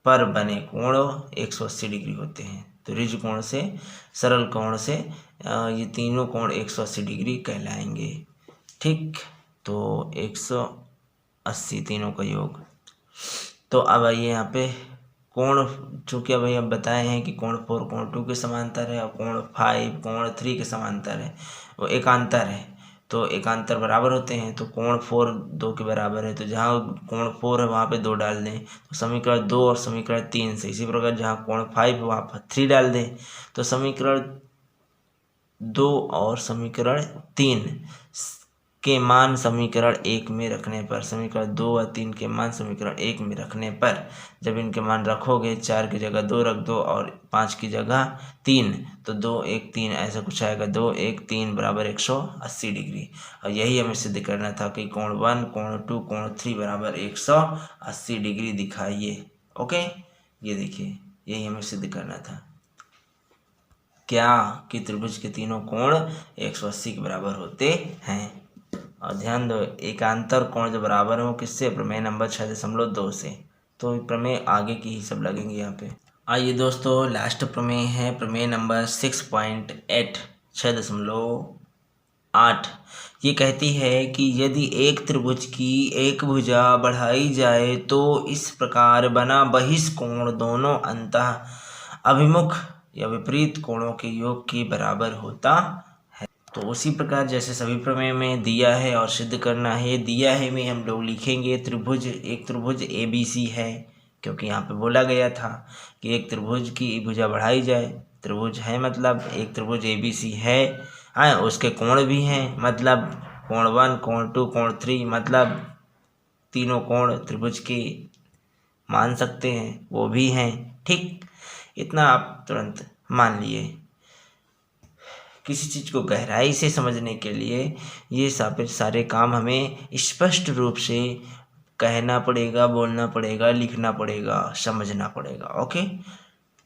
पर बने कोण 180 डिग्री होते हैं। तो ऋज कोण से, सरल कोण से ये तीनों कोण 180 डिग्री कहलाएंगे। ठीक, तो 180 तीनों का योग। तो अब आइए यहाँ पे कोण, चूँकि अभी अब बताए हैं कि कोण 4 कोण 2 के समांतर है और कोण 5 कोण 3 के समांतर है, वो एकांतर है। तो एकांतर बराबर होते हैं, तो कोण 4 2 के बराबर है, तो जहाँ कोण 4 है वहाँ पे 2 डाल दें, तो समीकरण 2 और समीकरण 3 से। इसी प्रकार जहाँ कोण 5 है वहाँ पर 3 डाल दें, तो समीकरण 2 और समीकरण 3 के मान समीकरण 1 में रखने पर, समीकरण 2 और 3 के मान समीकरण 1 में रखने पर, जब इनके मान रखोगे, 4 की जगह 2 रख दो और 5 की जगह 3, तो 2 1 3 ऐसा कुछ आएगा। 2 1 3 बराबर 180 डिग्री। और यही हमें सिद्ध करना था कि कोण 1 कोण 2 कोण 3 बराबर 180 डिग्री दिखाइए। ओके, ये देखिए, यही हमें सिद्ध करना था। क्या कि त्रिभुज के तीनों कोण 180 के बराबर होते हैं। और ध्यान दो, एकांतर कोण जो बराबर है वो किससे, प्रमेय नंबर 6.2 से। तो प्रमेय आगे की ही सब लगेंगे यहाँ पे। आइए दोस्तों, लास्ट प्रमेय है प्रमेय नंबर 6.8 6.8। ये कहती है कि यदि एक त्रिभुज की एक भुजा बढ़ाई जाए तो इस प्रकार बना बहिष्कोण दोनों अंतः अभिमुख या विपरीत कोणों के योग के बराबर होता है। तो उसी प्रकार जैसे सभी प्रमेय में दिया है और सिद्ध करना है, दिया है में हम लोग लिखेंगे त्रिभुज, एक त्रिभुज ABC है, क्योंकि यहाँ पे बोला गया था कि एक त्रिभुज की भुजा बढ़ाई जाए। त्रिभुज है मतलब एक त्रिभुज ABC है, हाँ, उसके कोण भी हैं, मतलब कोण 1 कोण 2 कोण 3, मतलब तीनों कोण त्रिभुज के मान सकते हैं, वो भी हैं। ठीक, इतना आप तुरंत मान लिए। किसी चीज़ को गहराई से समझने के लिए ये सारे काम हमें स्पष्ट रूप से कहना पड़ेगा, बोलना पड़ेगा, लिखना पड़ेगा, समझना पड़ेगा। ओके,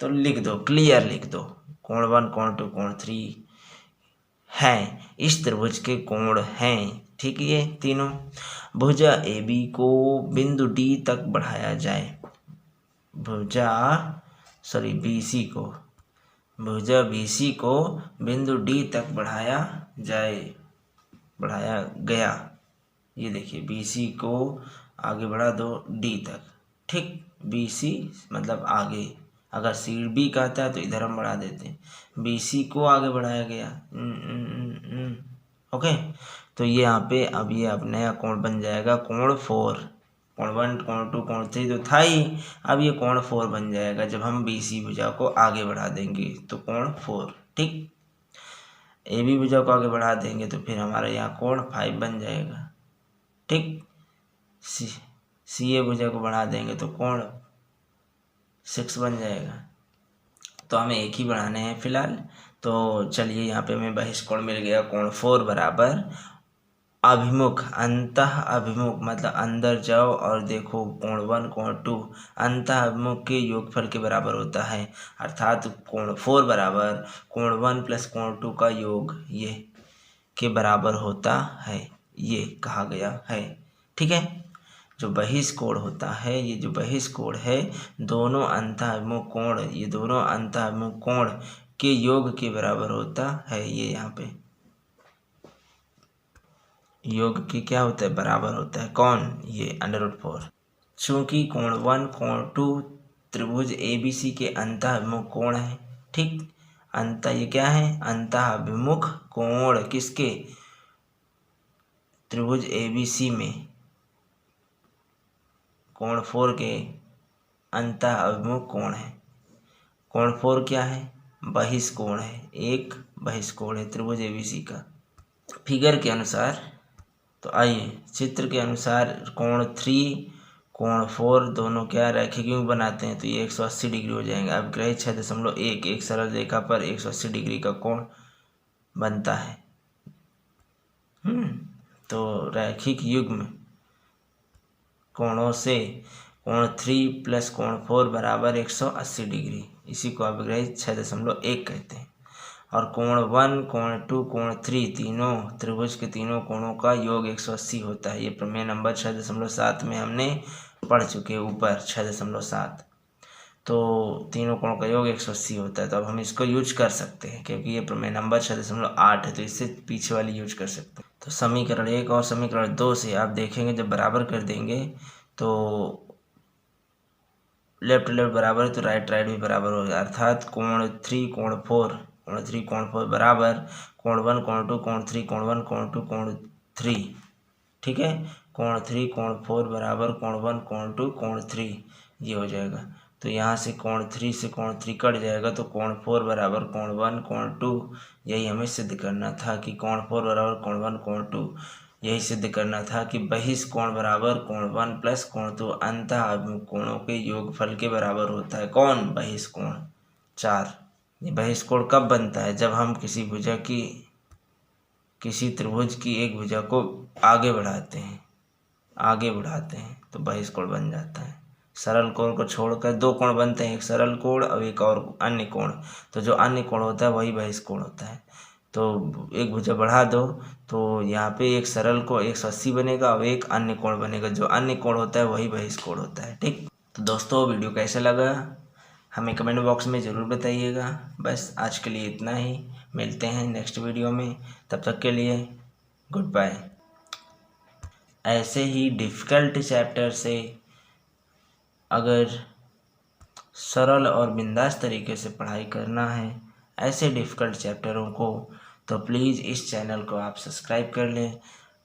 तो लिख दो, क्लियर लिख दो, कोण 1 कोण 2 कोण 3 हैं, इस त्रिभुज के कोण हैं। ठीक, ये तीनों। भुजा AB को बिंदु D तक बढ़ाया जाए, भुजा BC को बिंदु D तक बढ़ाया गया। ये देखिए, BC को आगे बढ़ा दो D तक। ठीक, BC मतलब आगे, अगर CB कहता है तो इधर हम बढ़ा देते हैं, BC को आगे बढ़ाया गया। ओके, तो ये यहाँ पे अब ये अब नया कोण बन जाएगा कोण 4। कोण 1 कोण 2 कोण 3 तो था ही, अब ये कोण 4 बन जाएगा जब हम BC भुजा को आगे बढ़ा देंगे, तो कोण 4। ठीक, AB भुजा को आगे बढ़ा देंगे तो फिर हमारा यहाँ कोण 5 बन जाएगा। ठीक, CA भुजा को बढ़ा देंगे तो कोण 6 बन जाएगा। तो हमें एक ही बढ़ाने हैं फिलहाल। तो चलिए, यहाँ पे हमें बहिष्कोण मिल गया कोण 4 बराबर अभिमुख, अंतः अभिमुख मतलब अंदर जाओ और देखो, कोण 1 कोण 2 अंतः अभिमुख के योगफल के बराबर होता है, अर्थात कोण 4 बराबर कोण 1 प्लस कोण 2 का योग ये के बराबर होता है, ये कहा गया है। ठीक है, जो बहिष्कोण होता है, ये जो बहिष्कोण है, दोनों अंतः अभिमुख कोण, ये दोनों अंतः अभिमुख कोण के योग के बराबर होता है। ये यहाँ पे योग की क्या होता है, बराबर होता है। कौन, ये √4। चूंकि कोण 1 कोण 2 त्रिभुज ABC के अंतः अभिमुख कोण है। ठीक, अंतः ये क्या है, अंतः अभिमुख कोण किसके, त्रिभुज ABC में कोण 4 के अंतः अभिमुख कोण है। कोण 4 क्या है, बहिष्कोण है, एक बहिष्कोण है त्रिभुज ABC का। फिगर के अनुसार, तो आइए चित्र के अनुसार कोण 3 कोण 4 दोनों क्या रैखिक क्यों बनाते हैं, तो ये 180 डिग्री हो जाएंगे। अब ग्रहित 6.1 एक सरल रेखा पर 180 डिग्री का कोण बनता है। तो रैखिक युग्म कोणों से कोण 3 प्लस कोण 4 बराबर 180 डिग्री, इसी को अभिग्रहित 6.1 कहते हैं। और कोण 1 कोण 2 कोण 3 तीनों त्रिभुज के तीनों कोणों का योग 180 होता है। ये प्रमेय नंबर 6.7 में हमने पढ़ चुके, ऊपर 6.7। तो तीनों कोण का योग 180 होता है। तो अब हम इसको यूज कर सकते हैं क्योंकि ये प्रमेय नंबर 6.8 है, तो इससे पीछे वाली यूज कर सकते हैं। तो समीकरण 1 और समीकरण 2 से आप देखेंगे जब बराबर कर देंगे तो लेफ्ट लेफ्ट बराबर है तो राइट राइट भी बराबर होगा, अर्थात कोण 3 कोण 4 बराबर कोण 1 कोण 2 कोण 3 कोण 1 कोण 2 कोण 3। ठीक है, कोण 3 कोण 4 बराबर कोण 1 कोण 2 कोण 3 ये हो जाएगा। तो यहाँ से कोण 3 से कोण 3 कट जाएगा तो कोण 4 बराबर कोण 1 कोण 2, यही हमें सिद्ध करना था कि कोण 4 बराबर कोण 1 कोण 2, यही सिद्ध करना था कि बहिष्कोण बराबर कोण 1 प्लस कोण 2 अंतः अभिमुख कोणों के योगफल के बराबर होता है। कौन? बहिष्कोण 4। ये बहिष्कोण कब बनता है? जब हम किसी त्रिभुज की एक भुजा को आगे बढ़ाते हैं तो बहिष्कोण बन जाता है। सरल कोण को छोड़कर दो कोण बनते हैं, एक सरल कोण और एक और अन्य कोण। तो जो अन्य कोण होता है वही बहिष्कोण होता है। तो एक भुजा बढ़ा दो तो यहाँ पे एक सरल को 180 बनेगा और एक अन्य कोण बनेगा, जो अन्य कोण होता है वही बहिष्कोण होता है। ठीक, तो दोस्तों वीडियो कैसा लगा हमें कमेंट बॉक्स में ज़रूर बताइएगा। बस आज के लिए इतना ही, मिलते हैं नेक्स्ट वीडियो में, तब तक के लिए गुड बाय। ऐसे ही डिफ़िकल्ट चैप्टर से अगर सरल और बिंदास तरीके से पढ़ाई करना है ऐसे डिफ़िकल्ट चैप्टरों को, तो प्लीज़ इस चैनल को आप सब्सक्राइब कर लें।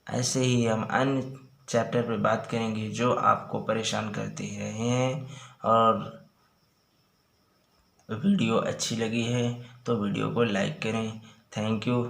ऐसे ही हम अन्य चैप्टर पर बात करेंगे जो आपको परेशान करते रहे हैं। और वीडियो अच्छी लगी है तो वीडियो को लाइक करें। Thank you.